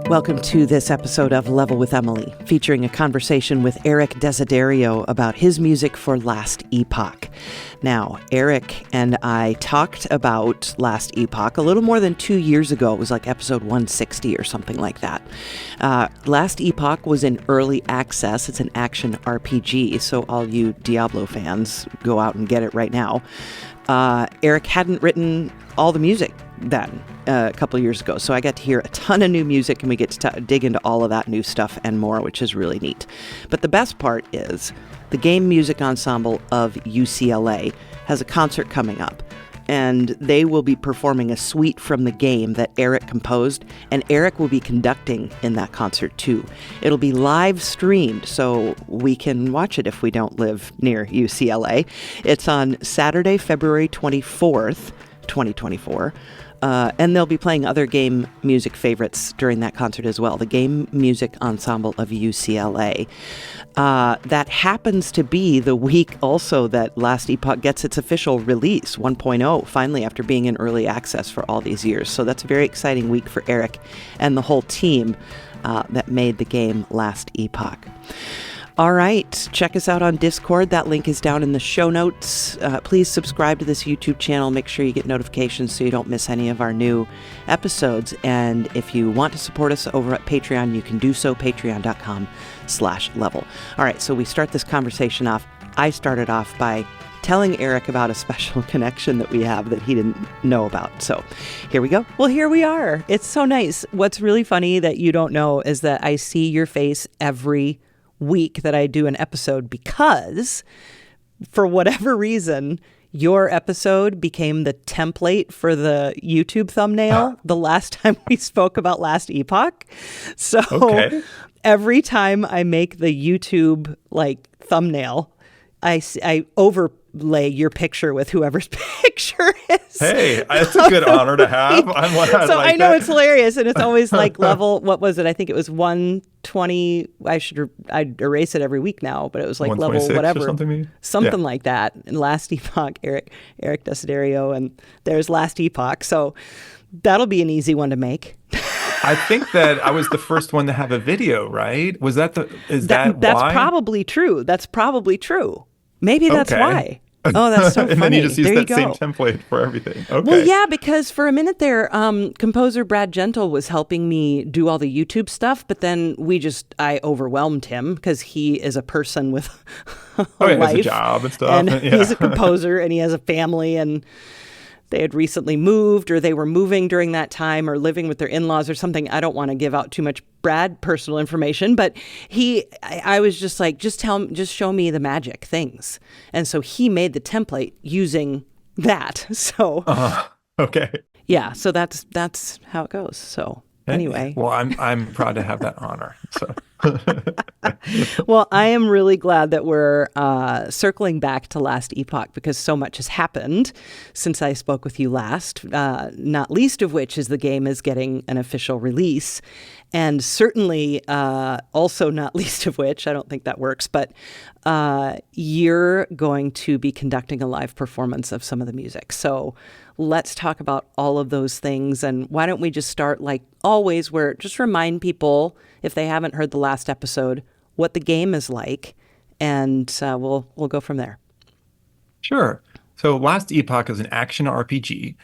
Welcome to this episode of Level with Emily, featuring a conversation with Erik Desiderio about his music for Last Epoch. Now, Erik and I talked about Last Epoch a little more than 2 years ago. It was like episode 160 or something like that. Last Epoch was in early access. It's an action RPG, so all you Diablo fans, go out and get it right now. Erik hadn't written all the music then a couple of years ago, so I got to hear a ton of new music, and we get to dig into all of that new stuff and more, which is really neat. But the best part is the Game Music Ensemble of UCLA has a concert coming up, and they will be performing a suite from the game that Erik composed, and Erik will be conducting in that concert too. It'll be live streamed, so we can watch it if we don't live near UCLA. It's on Saturday, February 24th, 2024. And they'll be playing other game music favorites during that concert as well. The Game Music Ensemble of UCLA. That happens to be the week also that Last Epoch gets its official release, 1.0, finally, after being in early access for all these years. So that's a very exciting week for Erik and the whole team that made the game Last Epoch. All right, check us out on Discord. That link is down in the show notes. Please subscribe to this YouTube channel. Make sure you get notifications so you don't miss any of our new episodes. And if you want to support us over at Patreon, you can do so, patreon.com/level. All right, so we start this conversation off. I started off by telling Erik about a special connection that we have that he didn't know about. So here we go. Well, here we are. It's so nice. What's really funny that you don't know is that I see your face every week that I do an episode, because for whatever reason, your episode became the template for the YouTube thumbnail the last time we spoke about Last Epoch. So every time I make the YouTube thumbnail, I overlay your picture with whoever's picture is. Hey, that's a good honor to have. I know it's hilarious, and it's always like level. What was it? I think it was 120. I'd erase it every week now, but it was like level whatever, something like that. And Last Epoch, Erik Desiderio, and there's Last Epoch. So that'll be an easy one to make. I think that I was the first one to have a video, right? Was that that's why? Probably true. That's probably true. Maybe that's why. Oh, that's so funny. And then you just use that same template for everything. Okay. Well, yeah, because for a minute there, composer Brad Gentle was helping me do all the YouTube stuff, but then I overwhelmed him because he is a person with a life. He has a job and stuff. And he's a composer, and he has a family, and they had recently moved, or they were moving during that time, or living with their in-laws or something. I don't want to give out too much Brad personal information, but I was just like, just show me the magic things. And so he made the template using that. So, okay. Yeah. So that's how it goes. So anyway. Well, I'm proud to have that honor. So. Well, I am really glad that we're circling back to Last Epoch, because so much has happened since I spoke with you last, not least of which is the game is getting an official release. And certainly also not least of which, I don't think that works, but you're going to be conducting a live performance of some of the music. So let's talk about all of those things. And why don't we just start, like always, where just remind people, if they haven't heard the last episode, what the game is like, and we'll go from there. Sure. So Last Epoch is an action RPG,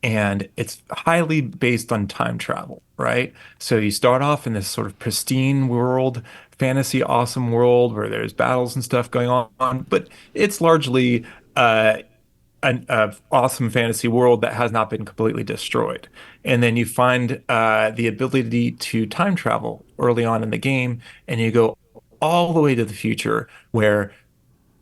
and it's highly based on time travel, right? So you start off in this sort of pristine world, fantasy awesome world where there's battles and stuff going on, but it's largely an awesome fantasy world that has not been completely destroyed. And then you find the ability to time travel early on in the game, and you go all the way to the future where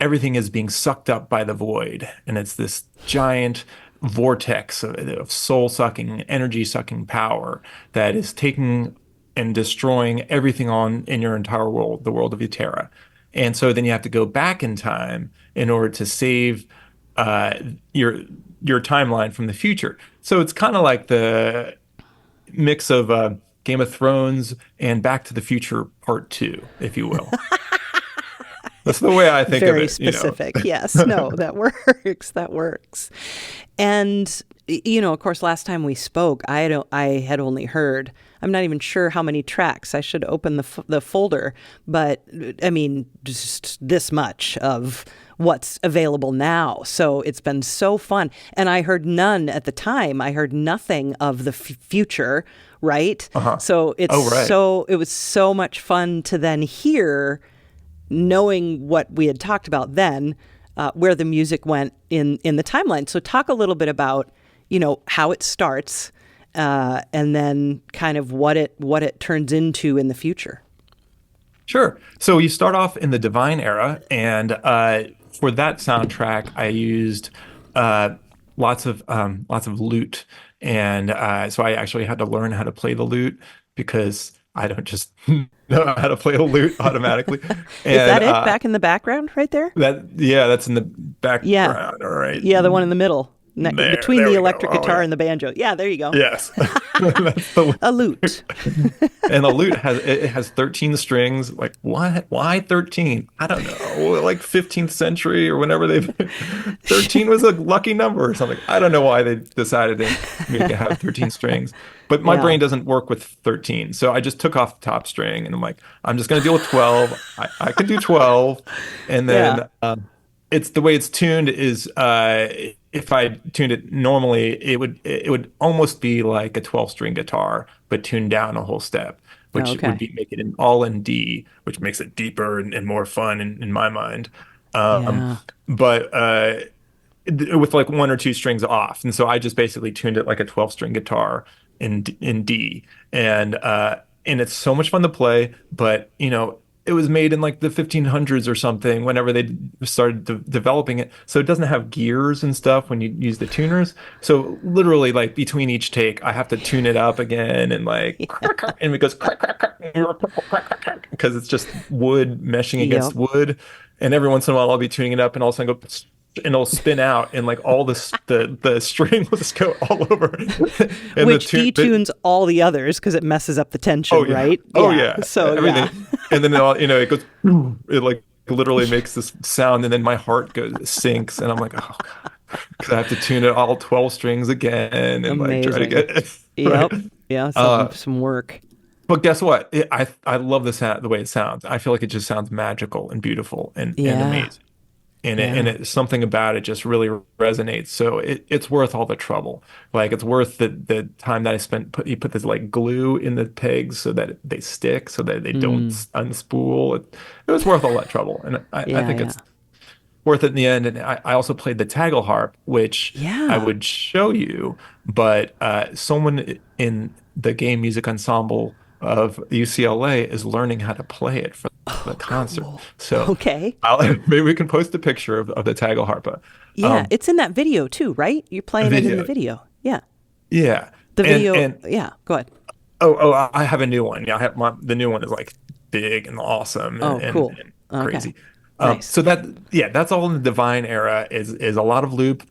everything is being sucked up by the void. And it's this giant vortex of soul-sucking, energy-sucking power that is taking and destroying everything in your entire world, the world of Utera. And so then you have to go back in time in order to save your timeline from the future. So it's kind of like the mix of Game of Thrones and Back to the Future Part 2, if you will. That's the way I think of Very it, specific. Yes. No, that works. That works. And, of course, last time we spoke, I had only heard, I'm not even sure how many tracks. I should open the folder. But, I mean, just this much of what's available now. So it's been so fun. And I heard none at the time. I heard nothing of the future, right? So it was so much fun to then hear, knowing what we had talked about then, where the music went in the timeline. So talk a little bit about, how it starts, and then kind of what it turns into in the future. Sure. So you start off in the Divine era, and for that soundtrack, I used lots of lute, and so I actually had to learn how to play the lute because I don't just know how to play a lute automatically. And, is that it back in the background right there? That's in the background. Yeah. All right. Yeah, the one in the middle. Between the electric guitar yeah. and the banjo. Yeah, there you go. Yes. That's a lute. And the lute has 13 strings. Like, what? Why 13? I don't know. Like 15th century or whenever 13 was a lucky number or something. I don't know why they decided to make it have 13 strings. But my brain doesn't work with 13. So I just took off the top string and I'm like, I'm just going to deal with 12. I can do 12. And then it's the way it's tuned is if I tuned it normally, it would almost be like a 12-string guitar, but tuned down a whole step, which would make it all in D, which makes it deeper and more fun in my mind. But with like one or two strings off, and so I just basically tuned it like a 12-string guitar in D, and it's so much fun to play, but it was made in like the 1500s or something whenever they started developing it. So it doesn't have gears and stuff when you use the tuners. So literally like between each take, I have to tune it up again and and it goes because it's just wood meshing against wood. And every once in a while I'll be tuning it up and all of a sudden go and it'll spin out and like all the string will just go all over. And which detunes all the others because it messes up the tension, right? Oh yeah. So everything. And then it goes, it like literally makes this sound, and then my heart sinks, and I'm like, oh god, because I have to tune it all 12 strings again and like try to get it. Yep. Right? Yeah. Some work. But guess what? I love the way it sounds. I feel like it just sounds magical and beautiful and amazing. And it's something about it just really resonates. So it's worth all the trouble. Like it's worth the time that I spent. You put this like glue in the pegs so that they stick, so that they don't unspool. It was worth all that trouble, and I think it's worth it in the end. And I also played the taggle harp, which I would show you, but someone in the game music ensemble of UCLA is learning how to play it for the concert. Cool. So maybe we can post a picture of the taggle harpa. Yeah, it's in that video too, right? You're playing it in the video. Yeah. Yeah. The video. Go ahead. Oh, I have a new one. Yeah, I have the new one is like big and awesome. Cool. And crazy. Nice. So that's all in the Divine era is a lot of lute,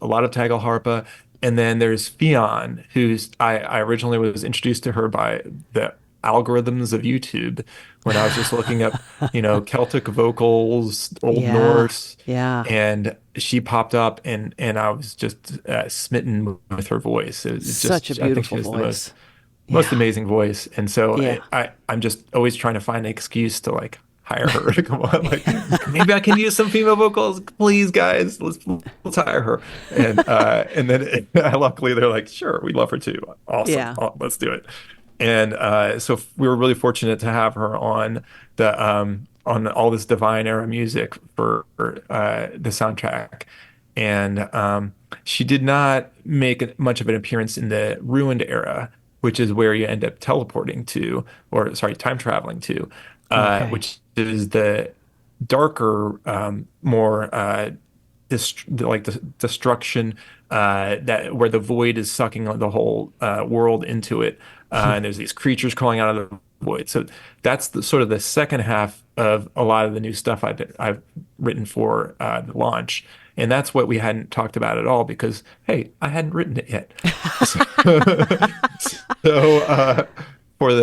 a lot of taggle harpa. And then there's Fionn, who's I originally was introduced to her by the algorithms of YouTube when I was just looking up, Celtic vocals, Old Norse. Yeah. And she popped up and I was just smitten with her voice. It's such just, a beautiful I think voice. Most amazing voice. And so I'm just always trying to find an excuse to like hire her to come on. Like maybe I can use some female vocals, please, guys. Let's hire her. And then luckily they're like, sure, we love her too. Awesome. Yeah. Let's do it. And so we were really fortunate to have her on on all this Divine era music for the soundtrack. And she did not make much of an appearance in the Ruined era, which is where you end up teleporting to, or sorry, time traveling to, which is the darker, more the destruction that where the void is sucking the whole world into it, and there's these creatures crawling out of the void. So that's sort of the second half of a lot of the new stuff I've written for the launch. And that's what we hadn't talked about at all because, hey, I hadn't written it yet. So for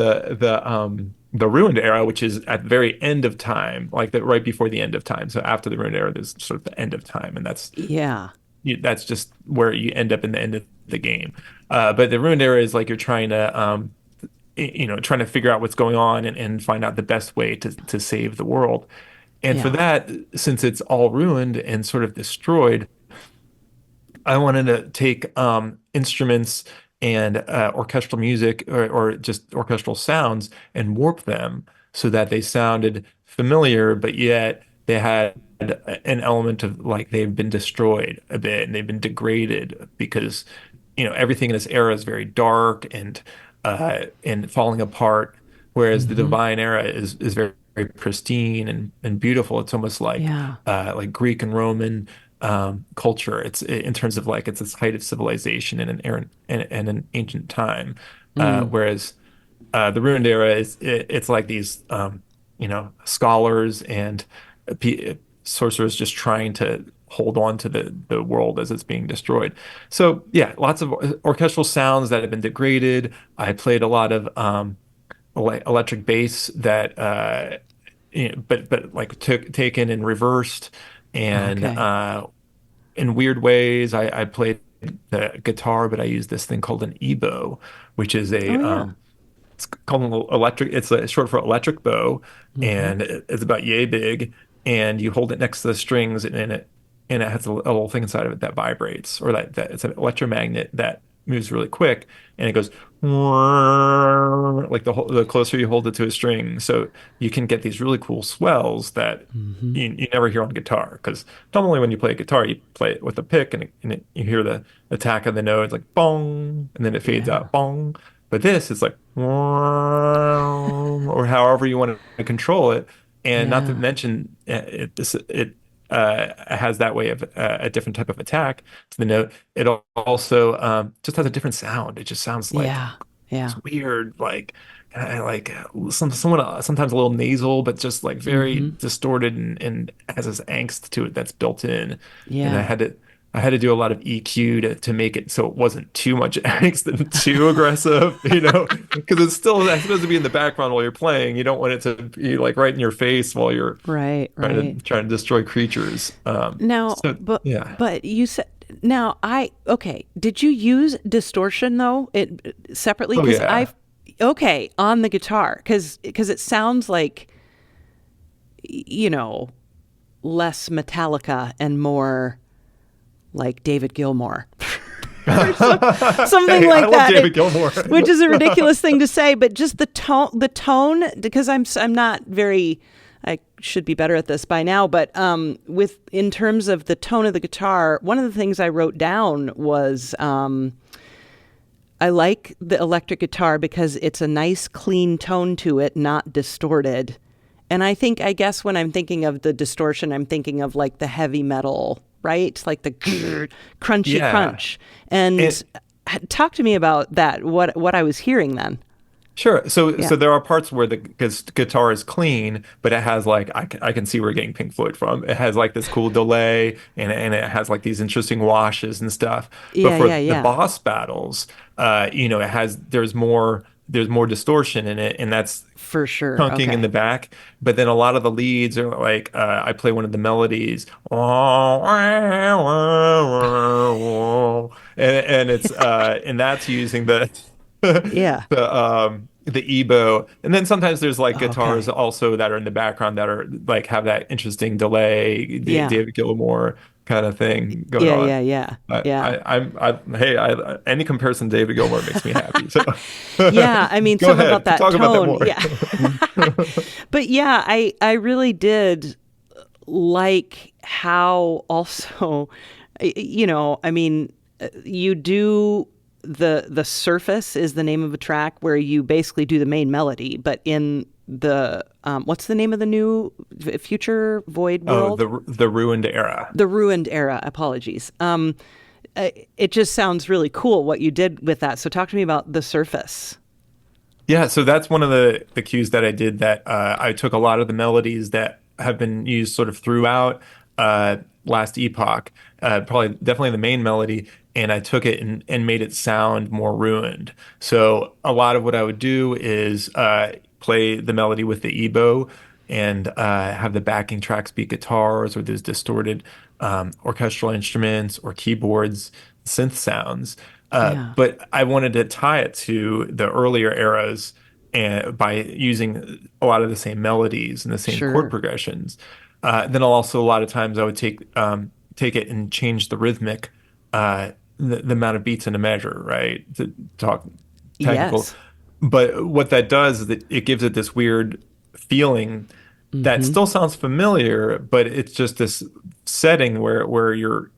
the ruined era, which is at the very end of time, like the right before the end of time. So after the ruined era, there's sort of the end of time, and Yeah. that's just where you end up in the end of the game. But the ruined era is like you're trying to trying to figure out what's going on and find out the best way to save the world. And for Yeah. that, since it's all ruined and sort of destroyed, I wanted to take instruments and orchestral music or just orchestral sounds and warp them so that they sounded familiar, but yet they had an element of like they've been destroyed a bit and they've been degraded because everything in this era is very dark and falling apart, whereas the Hmm. Divine Era is very, very pristine and beautiful. It's almost Yeah. like Greek and Roman culture. It's in terms of like it's this height of civilization in an ancient time, Mm. whereas the Ruined Era it's like these scholars and sorcerers just trying to hold on to the world as it's being destroyed. So yeah, lots of orchestral sounds that have been degraded. I played a lot of electric bass that but like taken and reversed and Okay. in weird ways. I played the guitar, but I used this thing called an ebow, which is a Oh yeah. it's called an electric. It's short for electric bow, Hmm. and it's about yay big. And you hold it next to the strings, and it has a little thing inside of it that vibrates, or that it's an electromagnet that moves really quick, and it goes like the closer you hold it to a string. So you can get these really cool swells that Hmm. you never hear on guitar. Because normally when you play a guitar, you play it with a pick, you hear the attack of the notes like bong, and then it fades Yeah. out bong. But this is like, or however you want to control it. And not to Yeah. mention, it has that way of a different type of attack to the note. It also just has a different sound. It just sounds like Yeah. Yeah. it's weird, like sometimes a little nasal, but just like very Hmm. distorted and has this angst to it that's built in. And Yeah. I had to do a lot of EQ to make it so it wasn't too much angst and too aggressive, because it's supposed to be in the background while you're playing. You don't want it to be like right in your face while you're Right. Right. trying to destroy creatures. Now, So but yeah. you said now I okay. Did you use distortion though it separately? Oh Because yeah. I okay on the guitar because it sounds like you know less Metallica and more like David Gilmour. Or something Hey, I like love that, David Gilmour. which is a ridiculous thing to say, but just the tone, because I'm not very, I should be better at this by now, but with in terms of the tone of the guitar, one of the things I wrote down was I like the electric guitar because it's a nice clean tone to it, not distorted. And I guess when I'm thinking of the distortion, I'm thinking of like the heavy metal, right? Like the crunchy Yeah. crunch. And And talk to me about that. What I was hearing then. sure. So Yeah. there are parts where the guitar is clean, but it has like I can see where we're getting Pink Floyd from. It has like this cool delay and it has like these interesting washes and stuff. But Yeah. for Yeah. the Yeah. boss battles, there's more distortion in it, and that's For sure. chunking in Okay. the back. But then a lot of the leads are like I play one of the melodies, and it's and that's using the Yeah. the ebow. And then sometimes there's like guitars Okay. also that are in the background that are like have that interesting delay, Yeah. David Gilmour kind of thing going Yeah. on. Yeah. Yeah. Yeah. Hey, any comparison to David Gilmour makes me happy. So Yeah. I mean, go something about ahead, that talk about that tone. more. Yeah. But yeah, I really did like how also, I mean, you do the surface is the name of a track where you basically do the main melody, but in the what's the name of the new future void Oh, world? the ruined era. The ruined era. Apologies. It just sounds really cool what you did with that. So talk to me about the surface. Yeah, so that's one of the cues that I did that I took a lot of the melodies that have been used sort of throughout last epoch, probably definitely the main melody, and I took it and made it sound more ruined. So a lot of what I would do is play the melody with the ebow and have the backing tracks be guitars or those distorted orchestral instruments or keyboards, synth sounds. Yeah. But I wanted to tie it to the earlier eras and by using a lot of the same melodies and the same chord Sure. progressions. Then I'll also a lot of times I would take it and change the rhythmic, the amount of beats in a measure, right? To talk technical. Yes. But what that does is that it gives it this weird feeling that Mm-hmm. still sounds familiar, but it's just this setting where your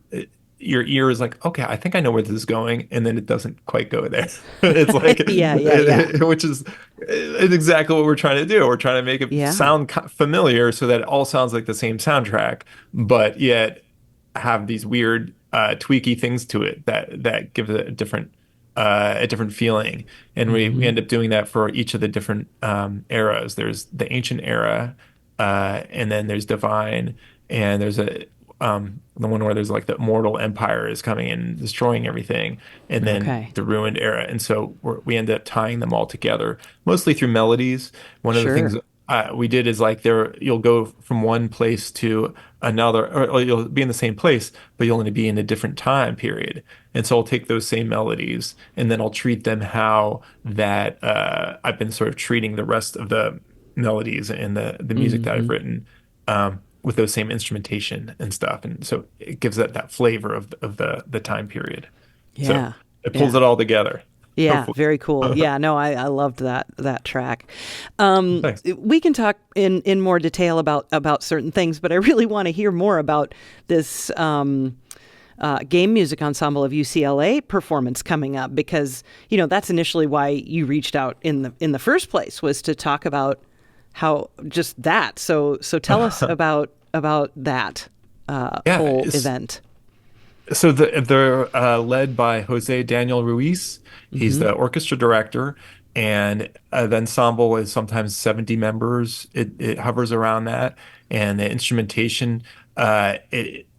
ear is like, okay, I think I know where this is going, and then it doesn't quite go there. It's like, Yeah, yeah, yeah. which is it's exactly what we're trying to do. We're trying to make it Yeah. sound familiar so that it all sounds like the same soundtrack, but yet have these weird tweaky things to it that gives it a different feeling. And we Mm-hmm. end up doing that for each of the different eras. There's the ancient era, and then there's divine, and there's the one where there's like the mortal empire is coming and destroying everything, and then Okay. the ruined era. And so we end up tying them all together, mostly through melodies. One of the things Sure. we did is like you'll go from one place to another, or you'll be in the same place, but you'll only be in a different time period. And so I'll take those same melodies and then I'll treat them how that I've been sort of treating the rest of the melodies and the music that I've Mm-hmm. written with those same instrumentation and stuff. And so it gives it that flavor of the time period. So Yeah. it pulls Yeah. it all together. Yeah, Hopefully. very cool. Yeah, no, I loved that track. Thanks. We can talk in more detail about certain things, but I really want to hear more about this game music ensemble of UCLA performance coming up, because that's initially why you reached out in the first place, was to talk about how just that. So tell us about that Yeah, whole event. so they're led by Jose Daniel Ruiz. He's Hmm. the orchestra director, and the ensemble is sometimes 70 members. It hovers around that, and the instrumentation,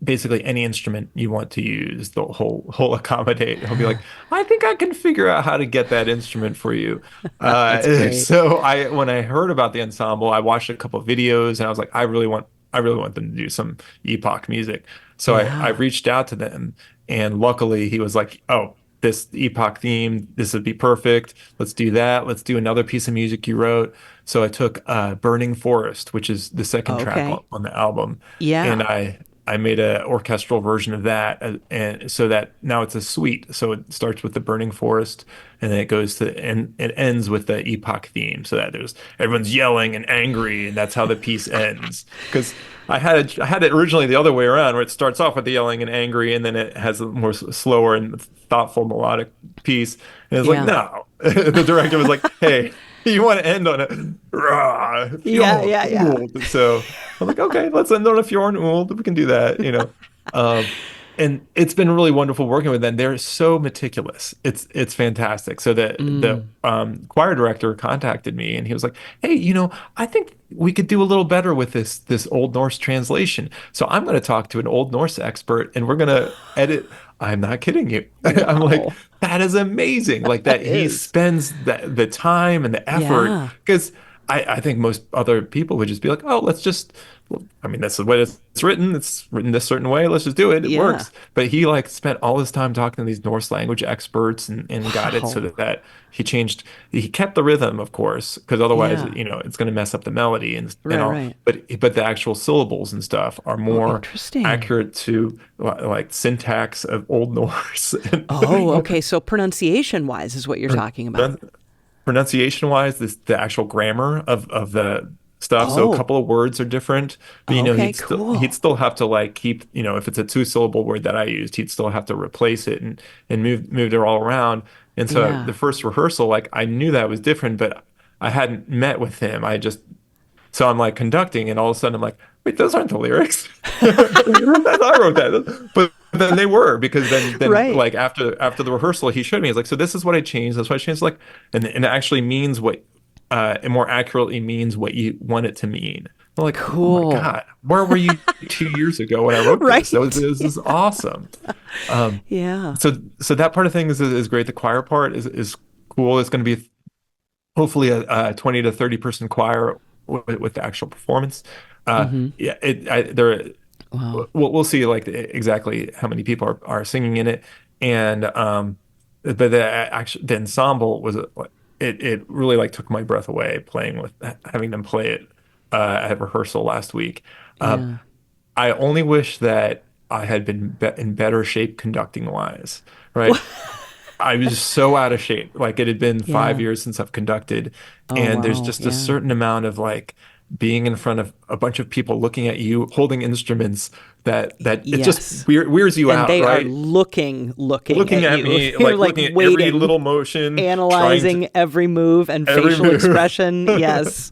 basically any instrument you want to use, the whole accommodate. He'll be like, I think I can figure out how to get that instrument for you. That's great. So when I heard about the ensemble, I watched a couple of videos, and I was like, I really want them to do some Epoch music. So I Yeah. reached out to them, and luckily he was like, "Oh, this Epoch theme, this would be perfect. Let's do that. Let's do another piece of music you wrote." So I took "Burning Forest," which is the second track Okay. on the album, and Yeah. I made an orchestral version of that, and so that now it's a suite. So it starts with the Burning Forest, and then it goes to and it ends with the Epoch theme, so that there's everyone's yelling and angry, and that's how the piece ends. Because I had it originally the other way around, where it starts off with the yelling and angry, and then it has a more slower and thoughtful melodic piece. And it's like, Yeah. no, the director was like, hey. You want to end on a rah, Yeah. Fjord Yeah. Yeah. Old. So I'm like, okay, let's end on a Fjord Old. We can do that. Um, and it's been really wonderful working with them. They're so meticulous. It's fantastic. So the Mm. choir director contacted me and he was like, hey, I think we could do a little better with this Old Norse translation. So I'm going to talk to an Old Norse expert and we're going to edit. I'm not kidding you. I'm like, Wow. that is amazing. Like That that he is. spends the time and the effort Yeah. because I think most other people would just be like, oh, let's just, well, I mean, that's the way it's written. It's written this certain way. Let's just do it. It Yeah. works. But he like spent all his time talking to these Norse language experts and got it so Wow. that he kept the rhythm, of course, because otherwise, Yeah. it's going to mess up the melody and Right. all. Right. But the actual syllables and stuff are Oh, more interesting. accurate to like syntax of Old Norse. Oh, okay. So pronunciation wise is what you're talking about. Pronunciation wise, the actual grammar of the stuff. So a Oh, couple of words are different, but okay. he'd Cool. still have to like keep, if it's a two syllable word that I used, he'd still have to replace it and move it all around. And so the Yeah. first rehearsal, like I knew that was different, but I hadn't met with him. So I'm like conducting, and all of a sudden I'm like, wait, those aren't the lyrics. I wrote that, but then they were because then Right. like after the rehearsal, he showed me. He's like, so this is what I changed. That's what I changed. Like, and it actually means what it more accurately means what you want it to mean. I'm like, oh my Cool. God, where were you 2 years ago when I wrote this? Right. This is awesome. Um, Yeah. so that part of things is great. The choir part is cool. It's going to be hopefully a 20 to 30 person choir with the actual performance. Mm-hmm. Yeah, there Wow. we'll see like exactly how many people are singing in it, and but the ensemble was it really like took my breath away playing with having them play it at rehearsal last week. Um, Yeah. I only wish that I had been in better shape conducting wise, right? I was so out of shape. Like it had been five Yeah. years since I've conducted, Oh, and there's wow. just a Yeah. certain amount of like being in front of a bunch of people looking at you holding instruments that it just Yes. weirds you And out, they are right? looking Looking at at you. me, You're like like looking at every waiting, little motion, trying to analyzing every move and every facial move. expression. Yes.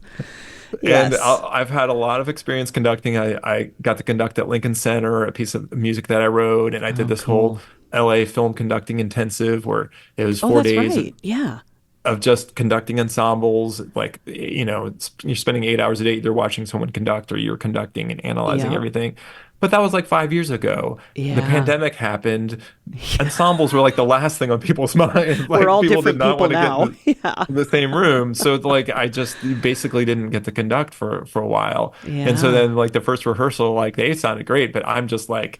And Yes. I've had a lot of experience conducting. I got to conduct at Lincoln Center, a piece of music that I wrote, and I did Oh, this whole cool. LA film conducting intensive where it was Oh, four that's days right. Yeah. of just conducting ensembles. Like, you're spending 8 hours a day either watching someone conduct or you're conducting and analyzing Yep. everything. But that was like 5 years ago. The Yeah. pandemic happened. Ensembles were like the last thing on people's minds. We're Like all people did different not people want to get now. Yeah. in the same room. So like I just basically didn't get to conduct for a while. And so Yeah. then like the first rehearsal, like they sounded great, but I'm just like,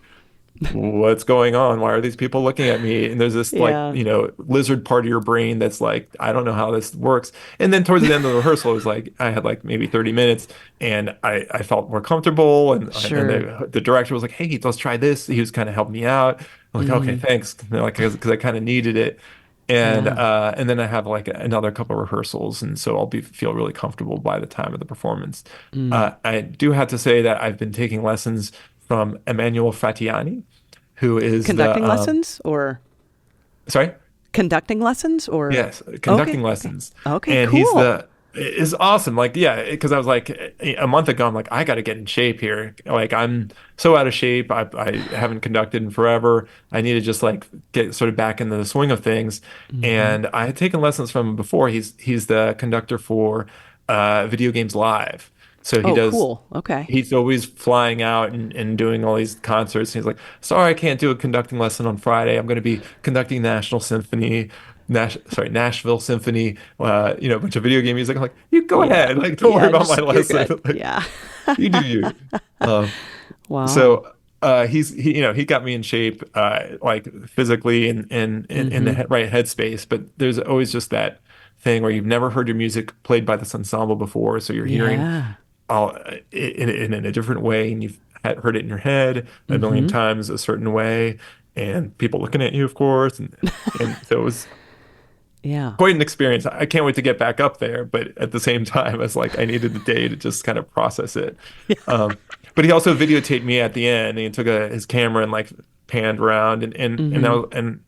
what's going on? Why are these people looking at me? And there's this like, Yeah. lizard part of your brain that's like, I don't know how this works. And then towards the end of the rehearsal, it was like I had like maybe 30 minutes and I felt more comfortable. And Sure. the director was like, hey, let's try this. He was kind of helping me out. I'm like, okay, Hmm. thanks. Like, because I kind of needed it. Yeah. And then I have like another couple rehearsals, and so I'll be feel really comfortable by the time of the performance. Mm. I do have to say that I've been taking lessons from Emmanuel Fratiani, who is the Conducting lessons or sorry, conducting lessons or yes, conducting okay. Okay. lessons, Okay, and he's cool. the is awesome. Like, yeah, because I was like a month ago, I'm like, I got to get in shape here. Like, I'm so out of shape. I haven't conducted in forever. I need to just like get sort of back into the swing of things. Hmm. And I had taken lessons from him before. He's the conductor for Video Games Live. So he Oh, does cool. Okay. he's always flying out and doing all these concerts. And he's like, sorry, I can't do a conducting lesson on Friday. I'm going to be conducting National Symphony, Nashville Symphony, a bunch of video game music. I'm like, you go Yeah. ahead. Like, don't worry Yeah, about my just you're lesson. good. Like, Yeah. you do you. Um, Wow. so he got me in shape, like physically in the Hmm. right headspace. But there's always just that thing where you've never heard your music played by this ensemble before, so you're hearing Yeah. all in a different way, and you've heard it in your head a million Hmm. times a certain way, and people looking at you, of course, and so it was Yeah. quite an experience. I can't wait to get back up there, but at the same time, it's like I needed the day to just kind of process it. Um, but he also videotaped me at the end, and he took his camera and like panned around, Hmm. and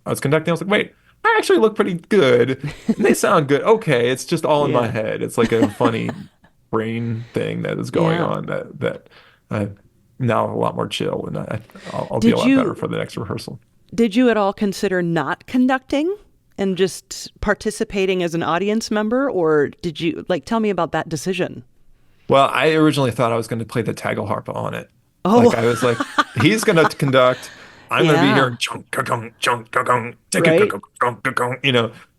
I was conducting. I was like, wait. I actually look pretty good, and they sound good. Okay, it's just all in my Yeah. head. It's like a funny brain thing that is going Yeah. on that I'm now a lot more chill, and I'll be a Did lot better you for the next rehearsal. did you at all consider not conducting and just participating as an audience member, or did you like tell me about that decision? Well, I originally thought I was going to play the tagelharpa on it. Like Oh, I was like, he's going to conduct. I'm going to be yeah. here, chunk, gong, chunk, gong, Right?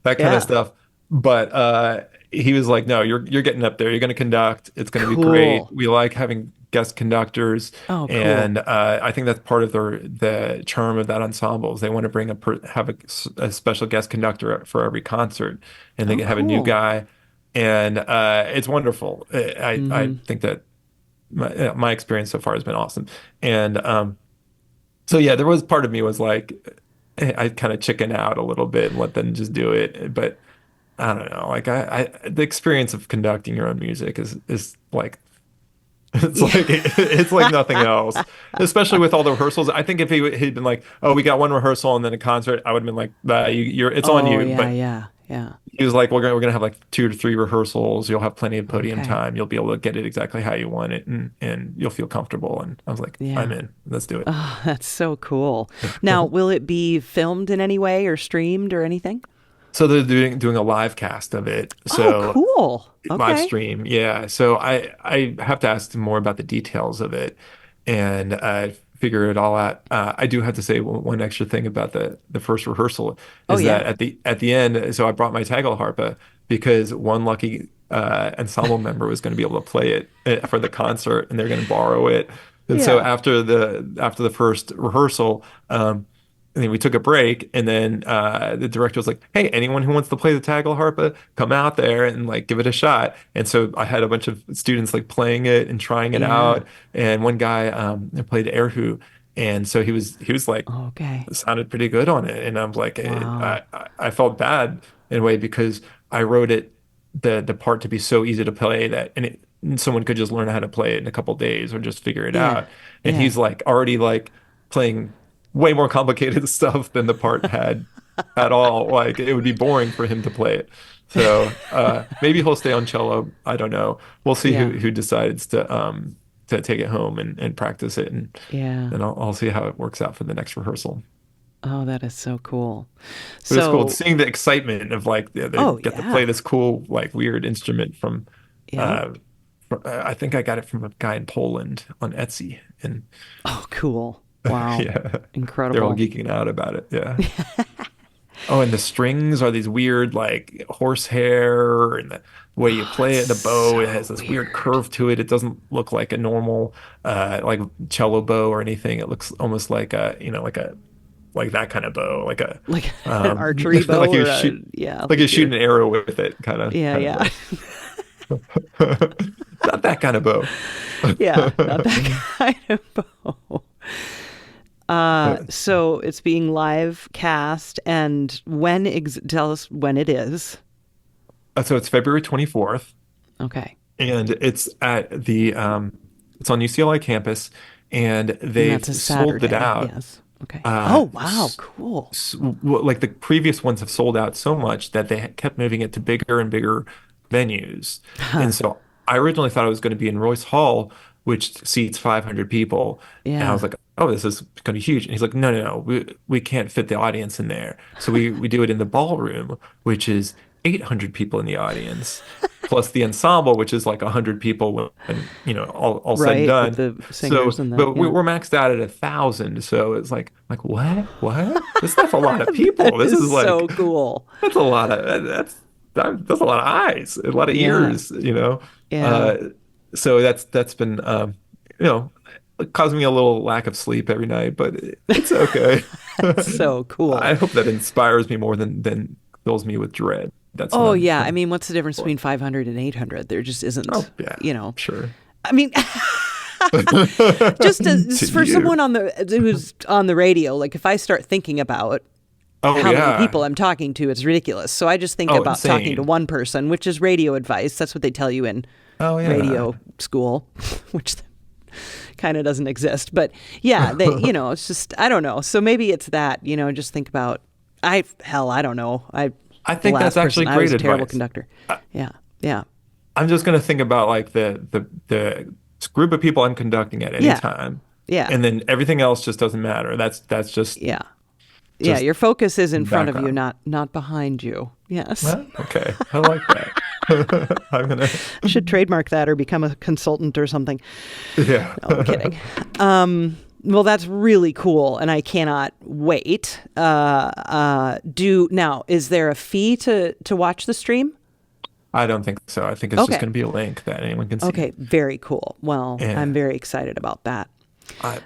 that kind of Yeah. stuff. But he was like, no, you're getting up there. You're going to conduct. It's going to be great. Cool. We like having guest conductors, Oh, and cool. I think that's part of the charm of that ensemble is they want to bring have a special guest conductor for every concert, and they Oh, can have a new cool. guy, and it's wonderful. I Hmm. think that my experience so far has been awesome. And so yeah, there was part of me was like I kind of chicken out a little bit and let them just do it. But I don't know, like I the experience of conducting your own music is like Yeah. it's like nothing else, especially with all the rehearsals. I think if he'd been like, "Oh, we got one rehearsal and then a concert," I would have been like, it's on Oh, you." yeah, But yeah, yeah. he was like, we're gonna have like 2 to 3 rehearsals. You'll have plenty of podium Okay. time. You'll be able to get it exactly how you want it, and you'll feel comfortable." And I was like, I'm Yeah. in. Let's do it. Oh, that's so cool. Now, will it be filmed in any way or streamed or anything? So they're doing a live cast of it. Oh, So cool. live Okay. stream, yeah. So I have to ask them more about the details of it and figure it all out. I do have to say one extra thing about the first rehearsal Oh, is that yeah. at the end, so I brought my tagal harpa, because one lucky ensemble member was going to be able to play it for the concert, and they're going to borrow it. And so Yeah. after the first rehearsal, and then we took a break, and then the director was like, "Hey, anyone who wants to play the tagelharpa, come out there and like give it a shot." And so I had a bunch of students like playing it and trying it Yeah. out. And one guy played erhu, and so he was like Okay. sounded pretty good on it. And I'm like, Wow. I felt bad in a way because I wrote it the part to be so easy to play that someone could just learn how to play it in a couple days or just figure it Yeah. out. And Yeah. he's like already like playing way more complicated stuff than the part had at all. Like it would be boring for him to play it. So maybe he'll stay on cello. I don't know. We'll see Yeah. who decides to take it home and practice it, and Yeah. then I'll see how it works out for the next rehearsal. Oh, that is so cool. But it's cool So, seeing the excitement of like they oh get to play yeah. this cool like weird instrument from Yep. uh, I think I got it from a guy in Poland on Etsy, and Oh, cool. Wow. yeah, they're all Incredible. geeking out about it. Yeah. Oh, and the strings are these weird like horsehair, and the way you Oh, play it's it, the bow, it so has this weird weird. curve to it. It doesn't look like a normal like cello bow or anything. It looks almost like like that kind of bow, like a Like an archery bow like you or a, shoot yeah, like you like shoot you're, an arrow with it, kind of yeah, yeah. bow. Not that kind of bow. Yeah, not that kind of bow. So it's being live cast, and tell us when it is. So it's February 24th, Okay. and it's on UCLA campus, and And they've that's a sold it Saturday. out. Yes. Okay. Uh, Oh, wow. Cool. like the previous ones have sold out so much that they kept moving it to bigger and bigger venues. And Huh. so I originally thought it was going to be in Royce Hall, which seats 500 people. And I was Yeah. like, oh, this is going to be huge. And he's like, no, no, no, we can't fit the audience in there. So we do it in the ballroom, which is 800 people in the audience, plus the ensemble, which is like 100 people when all said and Right. With done. the singers So, and the, but yeah. we're maxed out at 1,000. So it's like what? That's a lot of That people. This is is so like cool. that's a lot of that's a lot of eyes, a lot of Yeah. ears. Yeah. Uh, so that's been you know causing me a little lack of sleep every night, but it's okay. That's so I cool. hope that inspires me more than fills me with dread. That's what Oh, I'm yeah. I hoping mean, what's the difference for. between 500 and 800? There just Oh isn't, yeah, you know. sure. I mean, just To for you. someone who's on the radio, like if I start thinking about Oh how many yeah. people I'm talking to, it's ridiculous. So I just think Oh, about talking to insane. one person, which is radio advice. That's what they tell you in Oh yeah. radio school, which kind of doesn't exist. But yeah, it's just, I don't know. So maybe it's that, just think about, I don't know. I The think that's last person, actually I was great a terrible advice. conductor. Yeah. Yeah. I'm just gonna think about like the group of people I'm conducting at any Yeah. time, Yeah. and then everything else just doesn't matter. That's Yeah. Yeah. just Your focus is in front of you, background. not behind you. Yes. Well, okay, I like that. I'm gonna, Should trademark that or become a consultant or something. yeah. No, I'm kidding. Well, that's really cool, and I cannot wait. Now, is there a fee to watch the stream? I don't think so. I think it's just Okay. gonna be a link that anyone can see. Okay, very cool. Well, I'm Yeah. very excited about that.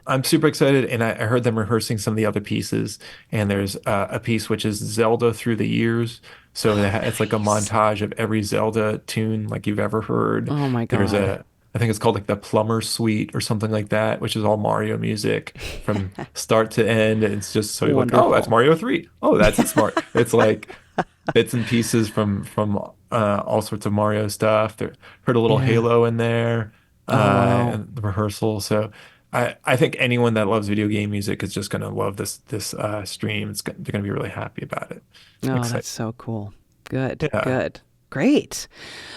I'm super excited, and I heard them rehearsing some of the other pieces. And there's a piece which is Zelda through the years, so it's like a Nice. montage of every Zelda tune like you've ever heard. Oh my There's God. I think it's called like the Plumber Suite or something like that, which is all Mario music from start to end. And it's just so you're like, oh, that's Wonderful. Mario 3. Oh, that's it smart. It's like bits and pieces from all sorts of Mario stuff. There heard a little Yeah. Halo in there, Oh wow. and the rehearsal. So I think anyone that loves video game music is just gonna love this stream. They're gonna be really happy about it. I'm Oh, excited. that's so cool. Good. Yeah, Good. Great.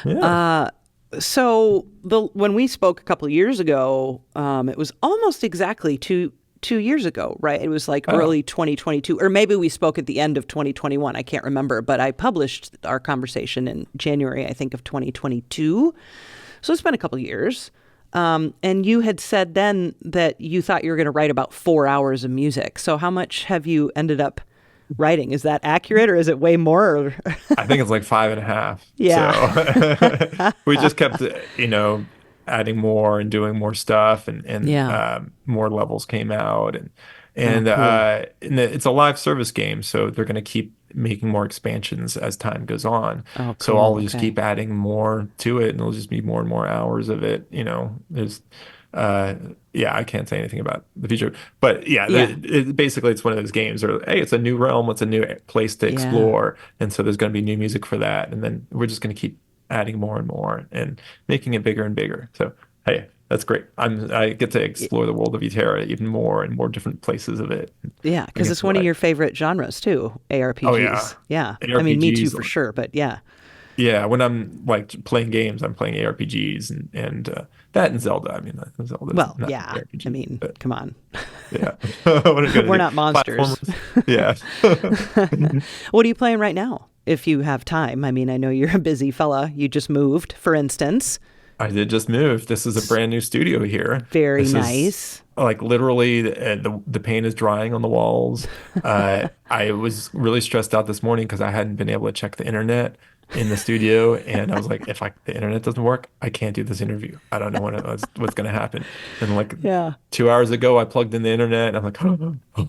yeah. Uh, so when we spoke a couple of years ago, it was almost exactly two years ago, right? It was like Oh, early 2022, or maybe we spoke at the end of 2021. I can't remember, but I published our conversation in January, I think, of 2022. So it's been a couple of years. And you had said then that you thought you were going to write about 4 hours of music. So how much have you ended up writing. Is that accurate, or is it way more? I think it's like 5.5. Yeah. So we just kept, adding more and doing more stuff, and Yeah. more levels came out, and Oh, and, cool. uh, and it's a live service game, so they're going to keep making more expansions as time goes on. Oh, So cool. I'll just Okay. keep adding more to it, and it'll just be more and more hours of it. There's uh yeah, I can't say anything about the future, but yeah, Yeah. basically it's one of those games where, hey, it's a new realm, it's a new place to Yeah. explore, and so there's going to be new music for that, and then we're just going to keep adding more and more and making it bigger and bigger. So hey, that's great. I get to Y- explore the world of Eterra even more and more different places of it. Yeah, Bring because it it's to one of life. your favorite genres too, Oh yeah, ARPGs. Yeah. I mean, me too ARPGs. for sure, but yeah. Yeah, when I'm like playing games, I'm playing ARPGs, and that and Zelda. I mean, Zelda's Well, not an yeah. I ARPG, mean, but come on. yeah. What are you gonna We're do? not monsters. Platformers? Yeah. What are you playing right now? If you have time. I mean, I know you're a busy fella. You just moved, for instance. I did just move. This is a S- brand new studio here. Very This is nice. like literally the paint is drying on the walls. I was really stressed out this morning because I hadn't been able to check the internet in the studio, and I was like, if the internet doesn't work, I can't do this interview. I don't know what's going to happen. And like Yeah. 2 hours ago, I plugged in the internet, and I'm like, oh, no.